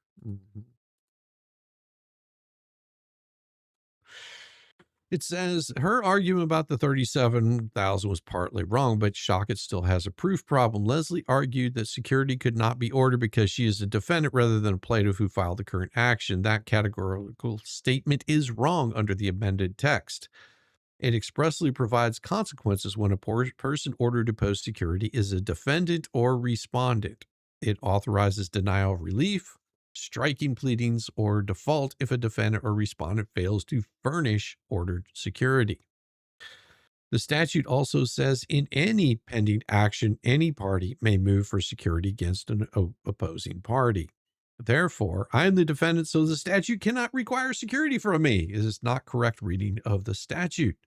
It says her argument about the $37,000 was partly wrong, but Shockett still has a proof problem. Leslie argued that security could not be ordered because she is a defendant rather than a plaintiff who filed the current action. That categorical statement is wrong under the amended text. It expressly provides consequences when a person ordered to post security is a defendant or respondent. It authorizes denial of relief, striking pleadings, or default if a defendant or respondent fails to furnish ordered security. The statute also says in any pending action, any party may move for security against an opposing party. Therefore, I am the defendant, so the statute cannot require security from me. It is not correct reading of the statute.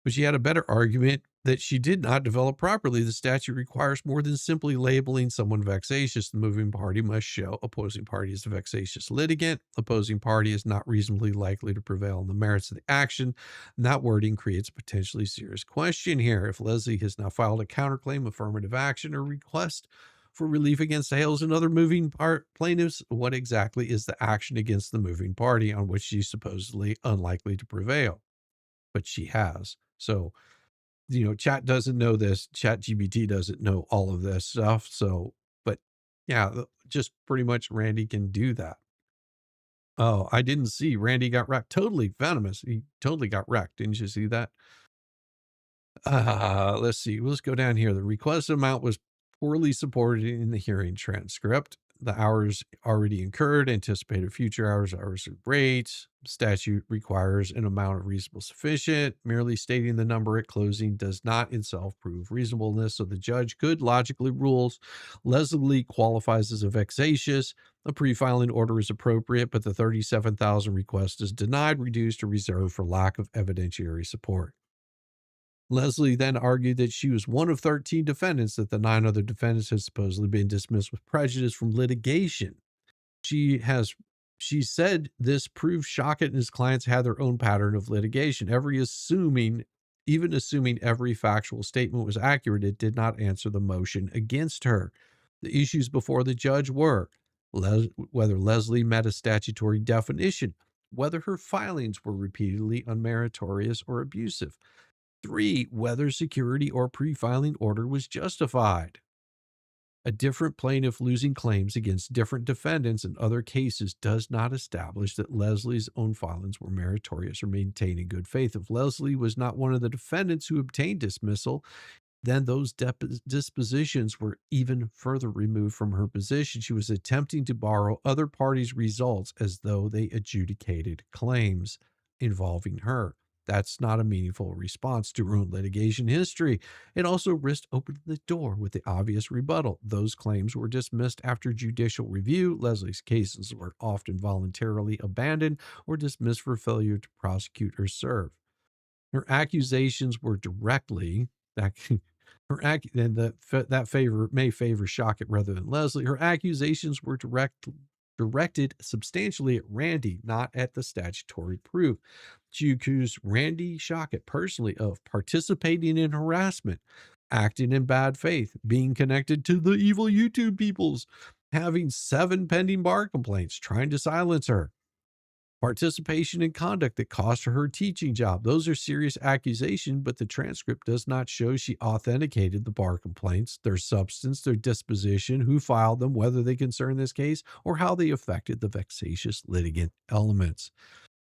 But she had a better argument that she did not develop properly. The statute requires more than simply labeling someone vexatious. The moving party must show opposing party is a vexatious litigant. Opposing party is not reasonably likely to prevail on the merits of the action. And that wording creates a potentially serious question here. If Leslie has now filed a counterclaim, affirmative action, or request for relief against Hales and other moving part plaintiffs. What exactly is the action against the moving party on which she's supposedly unlikely to prevail? But she has. So, chat doesn't know this. Chat GBT doesn't know all of this stuff. So, but yeah, just pretty much Randy can do that. Oh, I didn't see Randy got wrecked. Totally venomous. He totally got wrecked. Didn't you see that? Let's see. Let's go down here. The requested amount was poorly supported in the hearing transcript. The hours already incurred, anticipated future hours are great. Statute requires an amount of reasonable sufficient. Merely stating the number at closing does not itself prove reasonableness. So the judge could logically rules Leslie qualifies as a vexatious. A pre-filing order is appropriate, but the $37,000 request is denied, reduced, or reserved for lack of evidentiary support. Leslie then argued that she was one of 13 defendants, that the 9 other defendants had supposedly been dismissed with prejudice from litigation. She said this proves Shockett and his clients had their own pattern of litigation. Even assuming every factual statement was accurate, it did not answer the motion against her. The issues before the judge were whether Leslie met a statutory definition, whether her filings were repeatedly unmeritorious or abusive. 3, whether security or pre-filing order was justified. A different plaintiff losing claims against different defendants in other cases does not establish that Leslie's own filings were meritorious or maintained in good faith. If Leslie was not one of the defendants who obtained dismissal, then those dispositions were even further removed from her position. She was attempting to borrow other parties' results as though they adjudicated claims involving her. That's not a meaningful response to her own litigation history. It also risked opening the door with the obvious rebuttal. Those claims were dismissed after judicial review. Leslie's cases were often voluntarily abandoned or dismissed for failure to prosecute or serve. Her accusations were directly that favor may favor Shockett rather than Leslie. Her accusations were directed substantially at Randy, not at the statutory proof. She accused Randy Shockett personally of participating in harassment, acting in bad faith, being connected to the evil YouTube peoples, having 7 pending bar complaints, trying to silence her, participation in conduct that cost her teaching job. Those are serious accusations, but the transcript does not show she authenticated the bar complaints, their substance, their disposition, who filed them, whether they concern this case, or how they affected the vexatious litigant elements.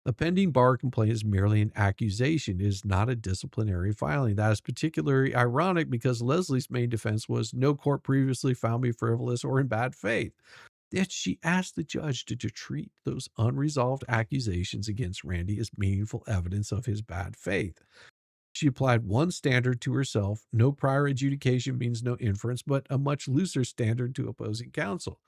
A pending bar complaint is merely an accusation. It is not a disciplinary filing. That is particularly ironic because Leslie's main defense was no court previously found me frivolous or in bad faith. Yet she asked the judge to treat those unresolved accusations against Randy as meaningful evidence of his bad faith. She applied one standard to herself. No prior adjudication means no inference, but a much looser standard to opposing counsel.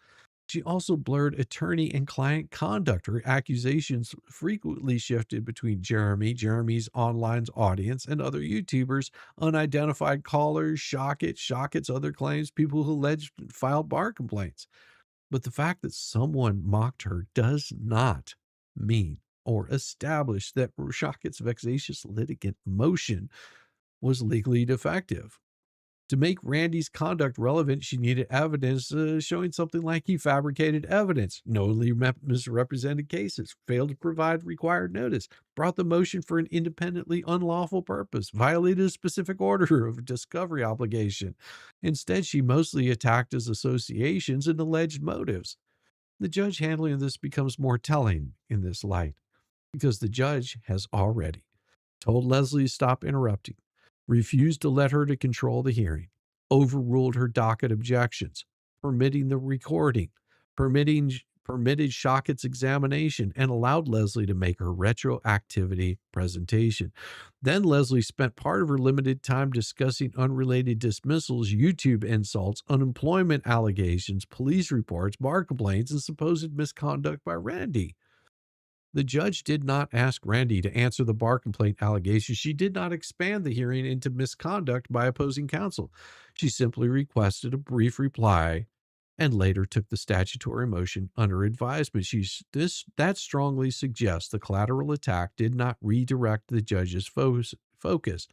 She also blurred attorney and client conduct. Her accusations frequently shifted between Jeremy's online audience, and other YouTubers, unidentified callers, Shockett's other claims, people who alleged filed bar complaints. But the fact that someone mocked her does not mean or establish that Shockett's vexatious litigant motion was legally defective. To make Randy's conduct relevant, she needed evidence showing something like he fabricated evidence, knowingly misrepresented cases, failed to provide required notice, brought the motion for an independently unlawful purpose, violated a specific order of discovery obligation. Instead, she mostly attacked his associations and alleged motives. The judge handling this becomes more telling in this light, because the judge has already told Leslie to stop interrupting, refused to let her to control the hearing, overruled her docket objections, permitting the recording, permitted Shockett's examination, and allowed Leslie to make her retroactivity presentation. Then Leslie spent part of her limited time discussing unrelated dismissals, YouTube insults, unemployment allegations, police reports, bar complaints, and supposed misconduct by Randy. The judge did not ask Randy to answer the bar complaint allegations. She did not expand the hearing into misconduct by opposing counsel. She simply requested a brief reply and later took the statutory motion under advisement. That strongly suggests the collateral attack did not redirect the judge's focus.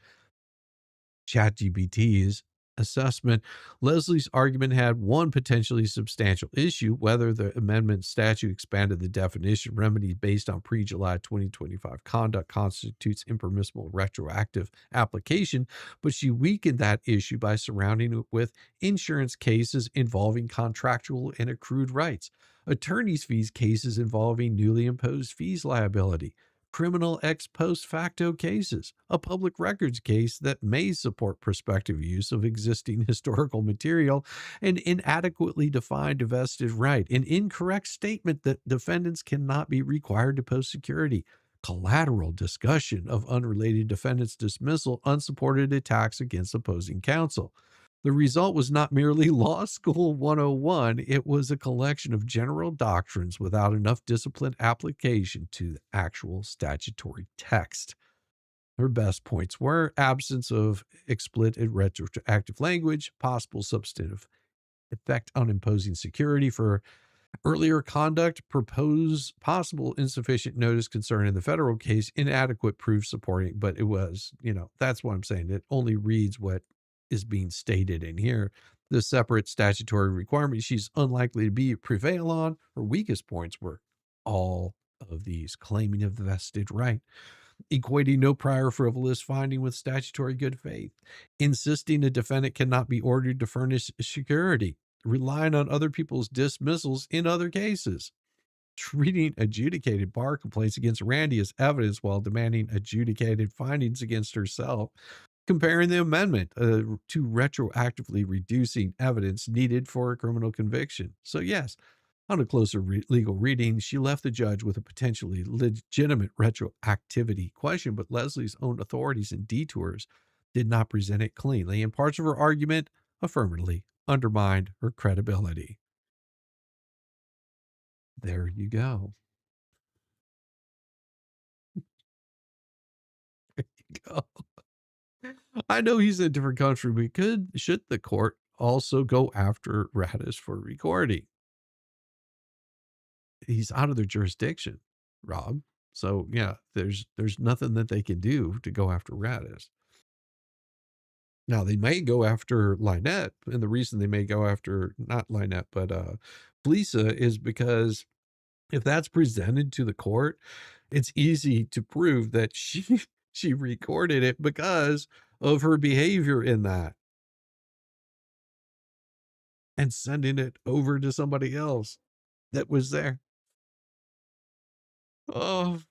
ChatGPT's assessment, Leslie's argument had one potentially substantial issue: whether the amendment statute expanded the definition remedy based on pre-July 2025 conduct constitutes impermissible retroactive application, but she weakened that issue by surrounding it with insurance cases involving contractual and accrued rights, attorney's fees cases involving newly imposed fees liability, criminal ex post facto cases, a public records case that may support prospective use of existing historical material, an inadequately defined vested right, an incorrect statement that defendants cannot be required to post security, collateral discussion of unrelated defendants' dismissal, unsupported attacks against opposing counsel. The result was not merely Law School 101, it was a collection of general doctrines without enough disciplined application to the actual statutory text. Her best points were absence of explicit retroactive language, possible substantive effect on imposing security for earlier conduct, propose possible insufficient notice concerning the federal case, inadequate proof supporting, but it was, that's what I'm saying. It only reads what is being stated in here. The separate statutory requirement she's unlikely to prevail on. Her weakest points were all of these: claiming a vested right, equating no prior frivolous finding with statutory good faith, insisting a defendant cannot be ordered to furnish security, relying on other people's dismissals in other cases, treating adjudicated bar complaints against Randy as evidence while demanding adjudicated findings against herself, comparing the amendment to retroactively reducing evidence needed for a criminal conviction. So yes, on a closer legal reading, she left the judge with a potentially legitimate retroactivity question, but Leslie's own authorities and detours did not present it cleanly, and parts of her argument affirmatively undermined her credibility. There you go. There you go. I know he's in a different country, but should the court also go after Radis for recording? He's out of their jurisdiction, Rob. So yeah, there's nothing that they can do to go after Radis. Now they may go after Lynette, and the reason they may go after not Lynette, but Felisa is because if that's presented to the court, it's easy to prove that she recorded it because of her behavior in that, and sending it over to somebody else that was there. Oh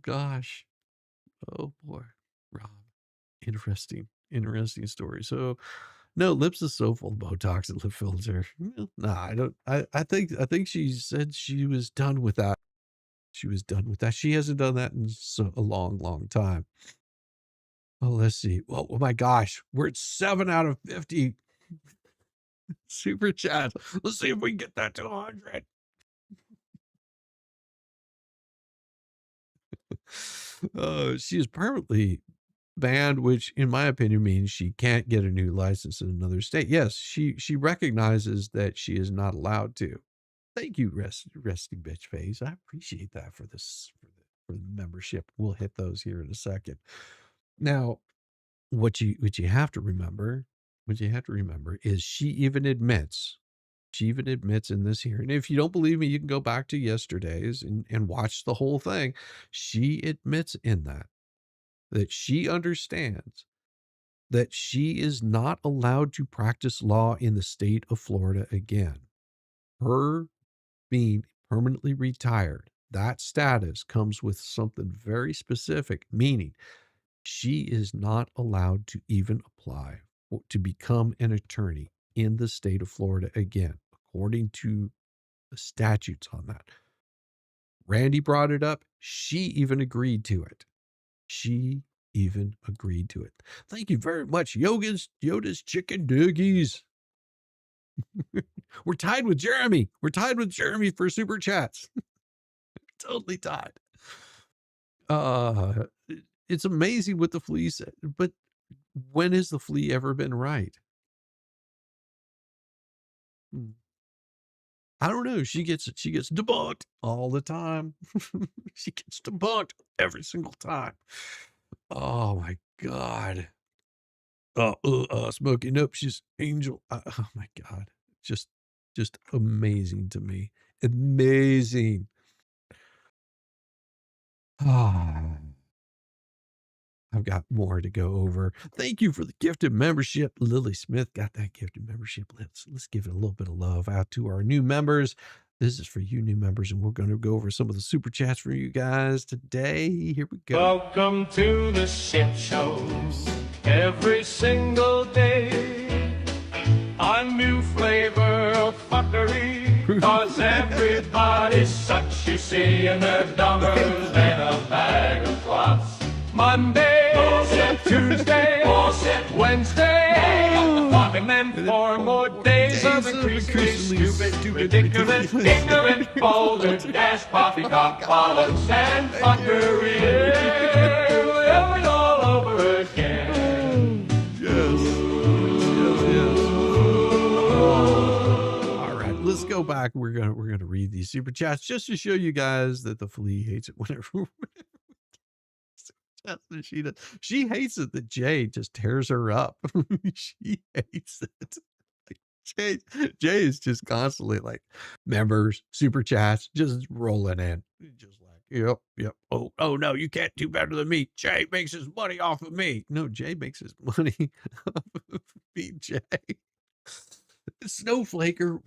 gosh. Oh boy, Rob. Interesting story. So no, lips is so full of Botox and lip filler. Nah, I don't. I think she said she was done with that. She was done with that. She hasn't done that in a long time. Oh, let's see. Well, oh my gosh, we're at 7 out of 50 super chats. Let's see if we can get that to 100. She is permanently banned, which in my opinion means she can't get a new license in another state. Yes, she recognizes that she is not allowed to. Thank you, resting bitch face. I appreciate that for the membership. We'll hit those here in a second. Now, what you have to remember is she even admits in this hearing, if you don't believe me, you can go back to yesterday's and watch the whole thing. She admits in that she understands that she is not allowed to practice law in the state of Florida again. Her being permanently retired, that status comes with something very specific, meaning she is not allowed to even apply to become an attorney in the state of Florida again, according to the statutes on that. Randy brought it up. She even agreed to it. Thank you very much, Yoda's Chicken Doogies. We're tied with Jeremy. For super chats. Totally tied. It's amazing what the flea said, but when has the flea ever been right? I don't know. She gets debunked all the time. She gets debunked every single time. Oh my God. Smoking up, she's angel. Oh my God. Just, just amazing to me. Amazing. Ah. I've got more to go over. Thank you for the gifted membership. Lily Smith got that gifted membership. Let's give it a little bit of love out to our new members. This is for you new members, and we're going to go over some of the super chats for you guys today. Here we go. Welcome to the shit show. Every single day, a new flavor of fuckery. Cause everybody's such, you see, and they're dumber than a bag of clots. Monday, bullshit. Tuesday, bullshit. Wednesday, and then 4 more days of increasingly stupid, ridiculous, ignorant, boulder, dash, poppycock, bollocks, and fuckery. Yeah, all over again. Yes. All right, let's go back. We're gonna read these super chats just to show you guys that the flea hates it whenever. She does. She hates it that Jay just tears her up. She hates it. Like, Jay is just constantly like members, super chats, just rolling in. Just like, yep. Oh no, you can't do better than me. Jay makes his money off of me. No, Jay makes his money off of me, Jay. Snowflaker,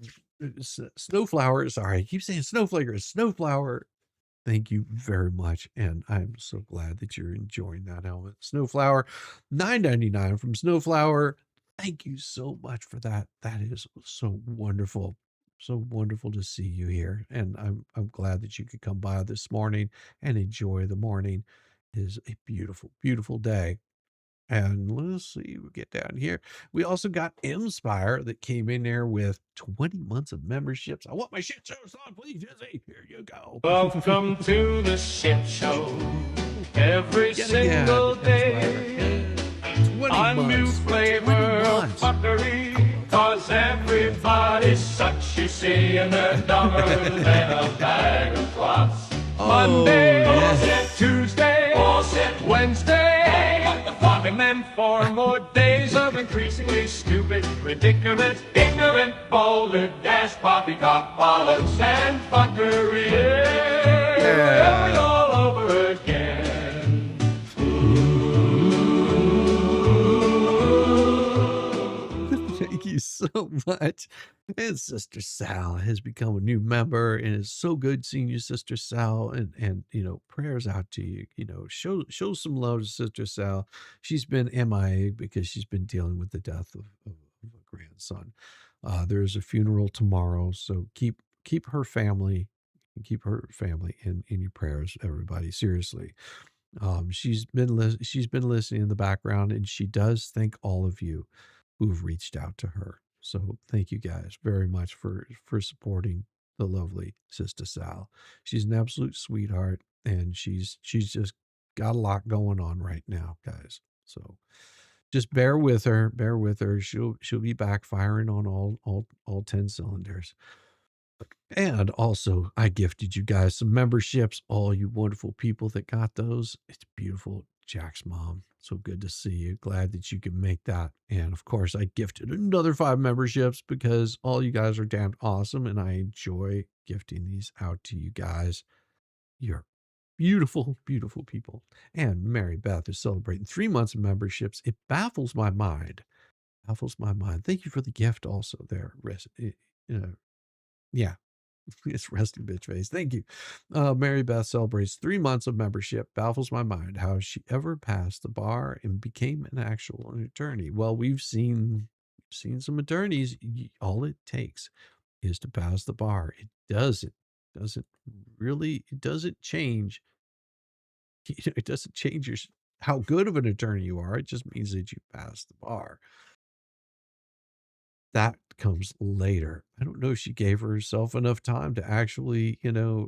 Snowflower, sorry, I keep saying Snowflaker, Snowflower. Thank you very much, and I'm so glad that you're enjoying that helmet. Snowflower, $9.99 from Snowflower. Thank you so much for that. That is so wonderful. So wonderful to see you here, and I'm glad that you could come by this morning and enjoy the morning. It is a beautiful, beautiful day. And let's see, we get down here. We also got Mspire that came in there with 20 months of memberships. I want my shit shows on, please, Izzy. Here you go. Welcome to the shit show. Every single day, 20 a new months. flavor 20 of months. fuckery. Cause everybody's such, you see, and they're dumber than a bag of clots. Monday, bullshit. Tuesday, bullshit. Wednesday, and then 4 more days of increasingly stupid, ridiculous, ignorant, boulder, dash, poppycock, bollocks, and fuckery. Yeah. All over again. Thank you so much. And Sister Sal has become a new member, and it's so good seeing you, Sister Sal. And prayers out to you. Show some love to Sister Sal. She's been MIA because she's been dealing with the death of a grandson. There's a funeral tomorrow, so keep her family in your prayers, everybody. Seriously. She's been listening in the background, and she does thank all of you who've reached out to her. So thank you guys very much for supporting the lovely Sister Sal. She's an absolute sweetheart, and she's just got a lot going on right now, guys. So just bear with her. She'll be back firing on all 10 cylinders. And also, I gifted you guys some memberships, all you wonderful people that got those. It's beautiful. Jack's mom, so good to see you. Glad that you could make that. And of course, I gifted another 5 memberships because all you guys are damn awesome, and I enjoy gifting these out to you guys. You're beautiful, beautiful people. And Mary Beth is celebrating 3 months of memberships. It baffles my mind. Thank you for the gift also there. Yeah. It's resting bitch face. Thank you. Mary Beth celebrates 3 months of membership. Baffles my mind how she ever passed the bar and became an actual attorney. Well, we've seen some attorneys. All it takes is to pass the bar. It doesn't change. It doesn't change how good of an attorney you are. It just means that you pass the bar. That comes later. I don't know if she gave herself enough time to actually,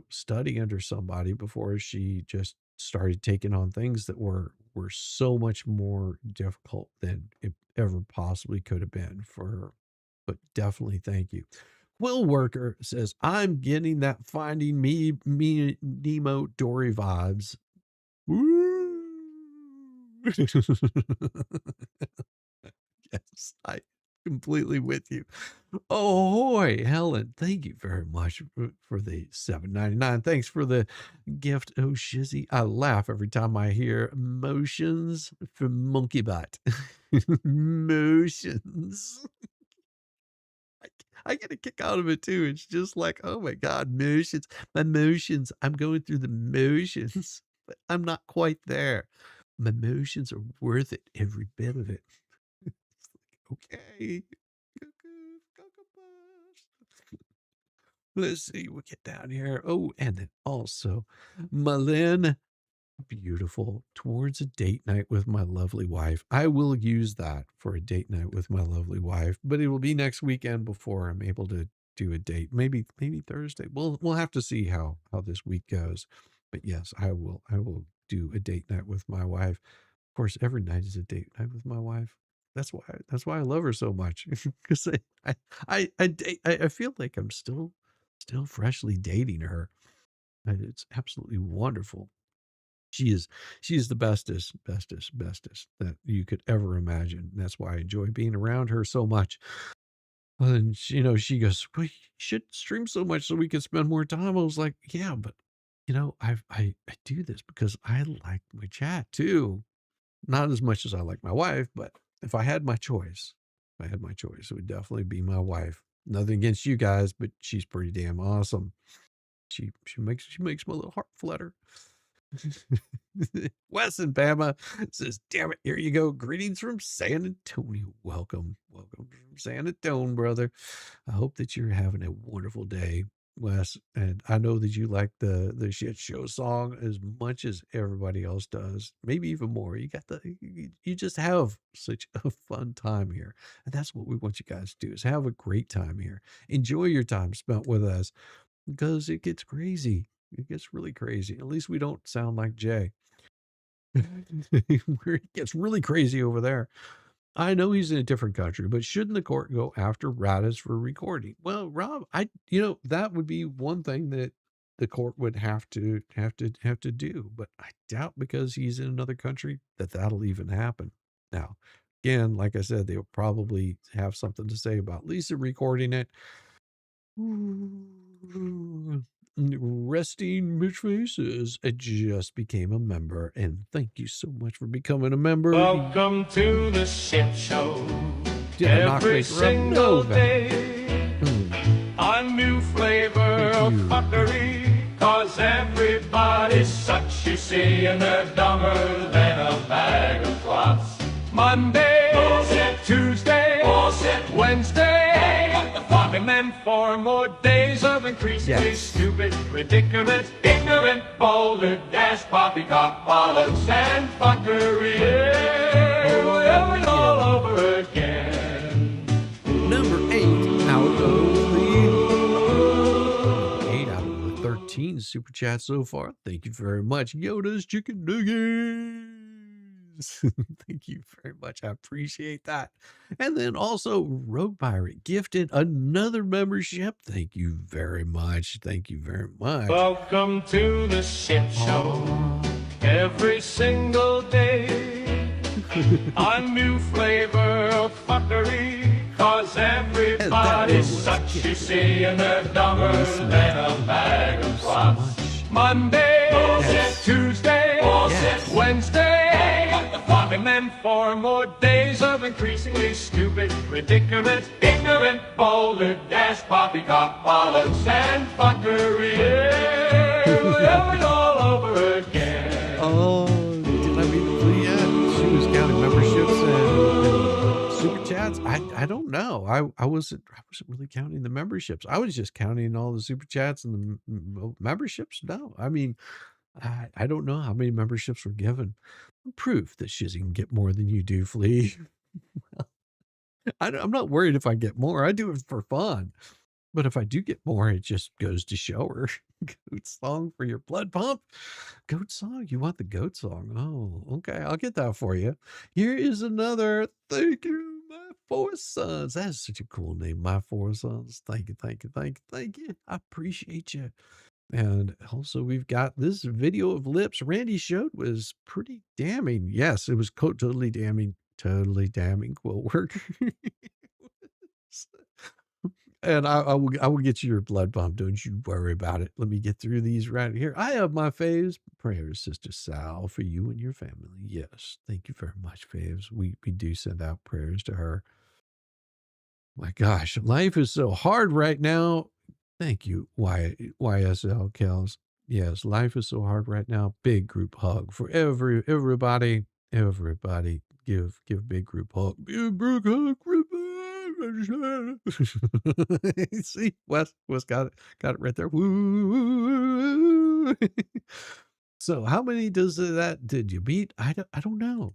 study under somebody before she just started taking on things that were so much more difficult than it ever possibly could have been for her. But definitely thank you. Quill Worker says, I'm getting that Finding Me Nemo Dory vibes. Woo! I completely with you. Ahoy, Helen. Thank you very much for the $7.99. Thanks for the gift. Oh, Shizzy. I laugh every time I hear motions from Monkey Butt. Motions. I get a kick out of it too. It's just like, oh my God, motions. My motions. I'm going through the motions, but I'm not quite there. My motions are worth it, every bit of it. It's like, okay. Cuckoo, cuckoo bus. Let's see, we'll get down here. Oh, and then also, Malin, beautiful, towards a date night with my lovely wife. I will use that for a date night with my lovely wife, but it will be next weekend before I'm able to do a date. Maybe Thursday. We'll have to see how this week goes. But yes, I will do a date night with my wife. Of course, every night is a date night with my wife. That's why I love her so much. Because I feel like I'm still freshly dating her. And it's absolutely wonderful. She is the bestest that you could ever imagine. And that's why I enjoy being around her so much. And she goes, "Well, you should stream so much so we can spend more time." I was like, "Yeah, but I do this because I like my chat too. Not as much as I like my wife, but if I had my choice, it would definitely be my wife. Nothing against you guys, but she's pretty damn awesome. She makes my little heart flutter." Wes and Bama says, "Damn it, here you go. Greetings from San Antonio. Welcome from San Antonio, brother. I hope that you're having a wonderful day, Wes. And I know that you like the shit show song as much as everybody else does, maybe even more. You just have such a fun time here, and that's what we want you guys to do: is have a great time here. Enjoy your time spent with us, because it gets crazy. It gets really crazy. At least we don't sound like Jay. Where it gets really crazy over there. I know he's in a different country, but shouldn't the court go after Radis for recording? Well, Rob, that would be one thing that the court would have to do, but I doubt, because he's in another country, that'll even happen. Now, again, like I said, they'll probably have something to say about Lisa recording it. Resting Mitch Faces just became a member, and thank you so much for becoming a member. Welcome to the shit show. Did I knock Every Baker up? No, single day, a new flavor of fuckery. Cause everybody's such, you see, and they're dumber than a bag of clots. Monday, bullshit. Tuesday, bullshit. Wednesday, and then 4 more days of increasingly stupid, ridiculous, ignorant, boulder, dash, poppycock, bollocks, and fuckery. Yeah, all over again. Number 8 out of the 13 super chats so far. Thank you very much, Yoda's Chicken Nuggets. Thank you very much. I appreciate that. And then also Rogue Pirate gifted another membership. Thank you very much. Thank you very much. Welcome to the shit show. Every single day, a new flavor of fuckery. Cause everybody's such, you see, and they're dumber than a bag of clots. Monday, bullshit. Tuesday, bullshit. Wednesday, and then 4 more days of increasingly stupid, ridiculous, ignorant, boulder, dash, poppycock, bollocks, and fuckery. Yeah, all over again. Oh, did I mean to yet? She was counting memberships and super chats. I don't know. I wasn't really counting the memberships. I was just counting all the super chats and the memberships. No, I mean, I don't know how many memberships were given. Proof that Shizzy can get more than you do, Flea. I'm not worried if I get more. I do it for fun. But if I do get more, it just goes to show her. Goat song for your blood pump? Goat song? You want the goat song? Oh, okay. I'll get that for you. Here is another. Thank you, my 4 sons. That is such a cool name, my 4 sons. Thank you, thank you, thank you, thank you. I appreciate you. And also, we've got this video of lips Randy showed was pretty damning. Yes, it was totally damning. totally damning quilt work. And I will get you your blood pump. Don't you worry about it. Let me get through these right here. I have my faves prayers, Sister Sal, for you and your family. Yes, thank you very much, faves. We do send out prayers to her. My gosh, life is so hard right now. Thank you, YSL Kels. Yes, life is so hard right now. Big group hug for everybody. Everybody, give big group hug. Big group hug. See, Wes got it right there. Woo. So how many did you beat? I don't know.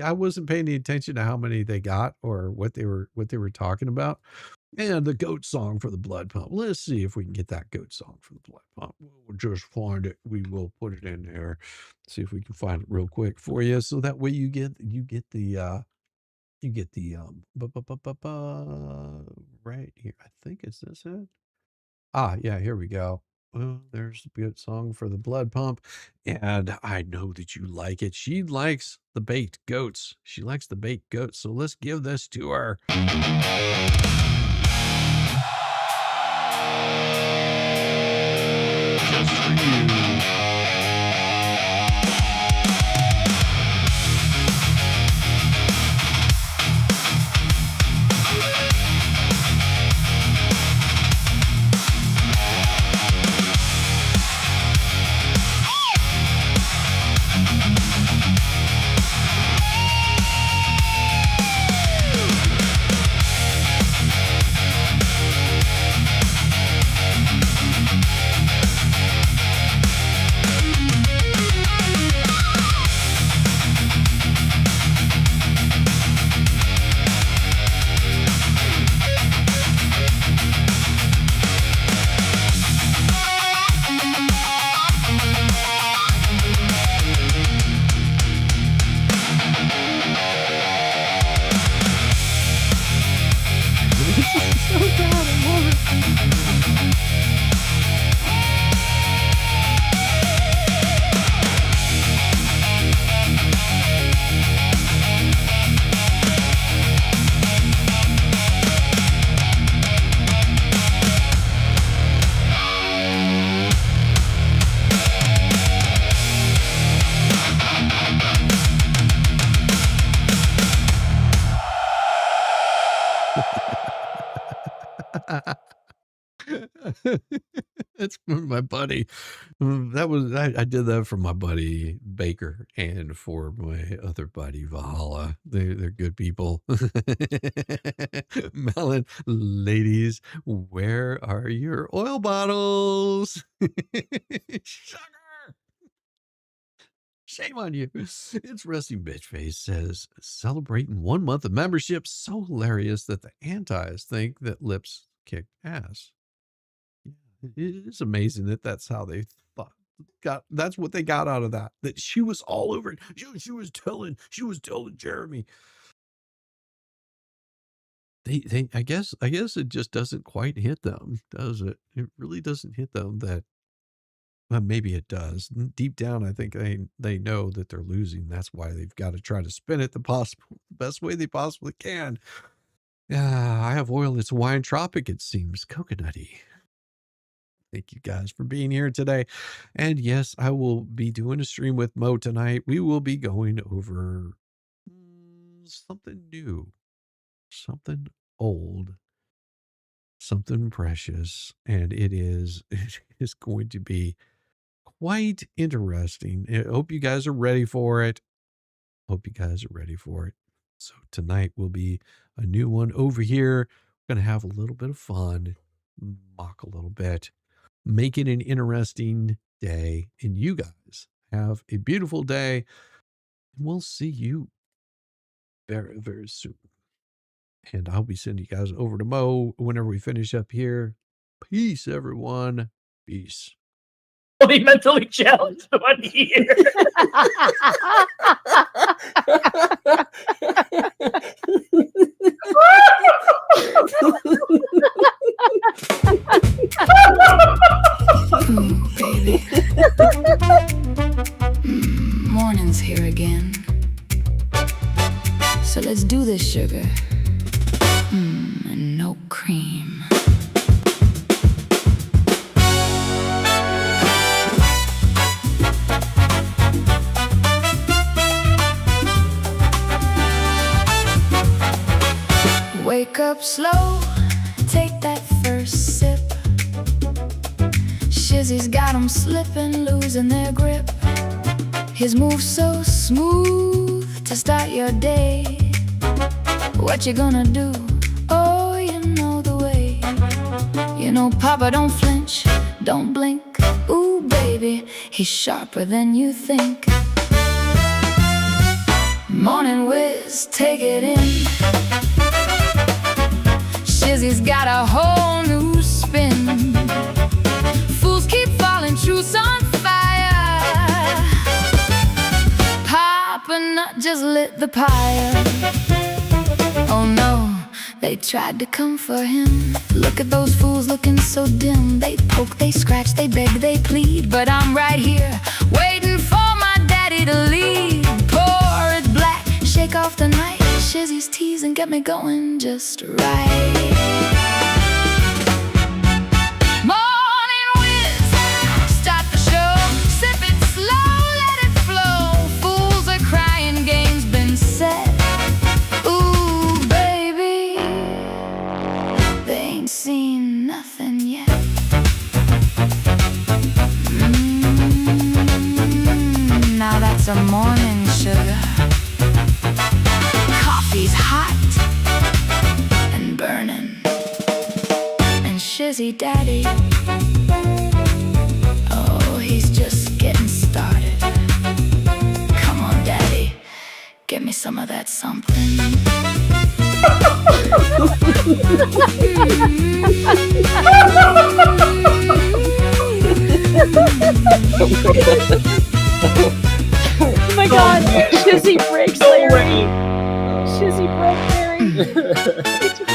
I wasn't paying any attention to how many they got or what they were talking about. And the goat song for the blood pump. Let's see if we can get that goat song for the blood pump. We'll just find it. We will put it in there. See if we can find it real quick for you. So that way you get the right here. I think is this it? Yeah, here we go. Well, there's the good song for the blood pump. And I know that you like it. She likes the baked goats. She likes the baked goats. So let's give this to her. Just for you. It's for my buddy. I did that for my buddy Baker and for my other buddy Valhalla. They're good people. Melon, ladies, where are your oil bottles? Sugar. Shame on you. It's Resting Bitch Face says, celebrating 1 month of membership. So hilarious that the antis think that lips kick ass. It's amazing that that's how they that's what they got out of that. That she was all over it. She was telling Jeremy. They I guess it just doesn't quite hit them, does it? It really doesn't hit them that. Well, maybe it does. Deep down, I think they know that they're losing. That's why they've got to try to spin it the best way they possibly can. I have oil. It's Hawaiian Tropic. It seems coconutty. Thank you guys for being here today. And yes, I will be doing a stream with Mo tonight. We will be going over something new, something old, something precious. And it is going to be quite interesting. I hope you guys are ready for it. So tonight will be a new one over here. We're going to have a little bit of fun, mock a little bit, make it an interesting day. And you guys have a beautiful day. And we'll see you very, very soon. And I'll be sending you guys over to Mo whenever we finish up here. Peace, everyone. Peace. Be mentally challenged 1 year. Ooh, baby. Morning's here again. So let's the sugar, and no cream. Wake up slow, take that first sip. Shizzy's got 'em slipping, losing their grip. His moves so smooth to start your day. What you gonna do? Oh, you know the way. You know Papa don't flinch, don't blink. Ooh, baby, he's sharper than you think. Morning Whiz, take it in. Shizzy's got a whole new spin. Fools keep falling, truth's on fire. Papa Nut just lit the pyre. Oh no, they tried to come for him. Look at those fools looking so dim. They poke, they scratch, they beg, they plead. But I'm right here, waiting for my daddy to lead. Pour it black, shake off the night. Shizzy's tease and get me going just right. Morning Whiz, start the show. Sip it slow, let it flow. Fools are crying, game's been set. Ooh, baby, they ain't seen nothing yet. Now that's a morning sugar. Coffee's hot and burning, and Shizzy Daddy, oh, he's just getting started. Come on, Daddy, get me some of that something. Oh my god, Shizzy breaks Larry. Shizzy broke Larry.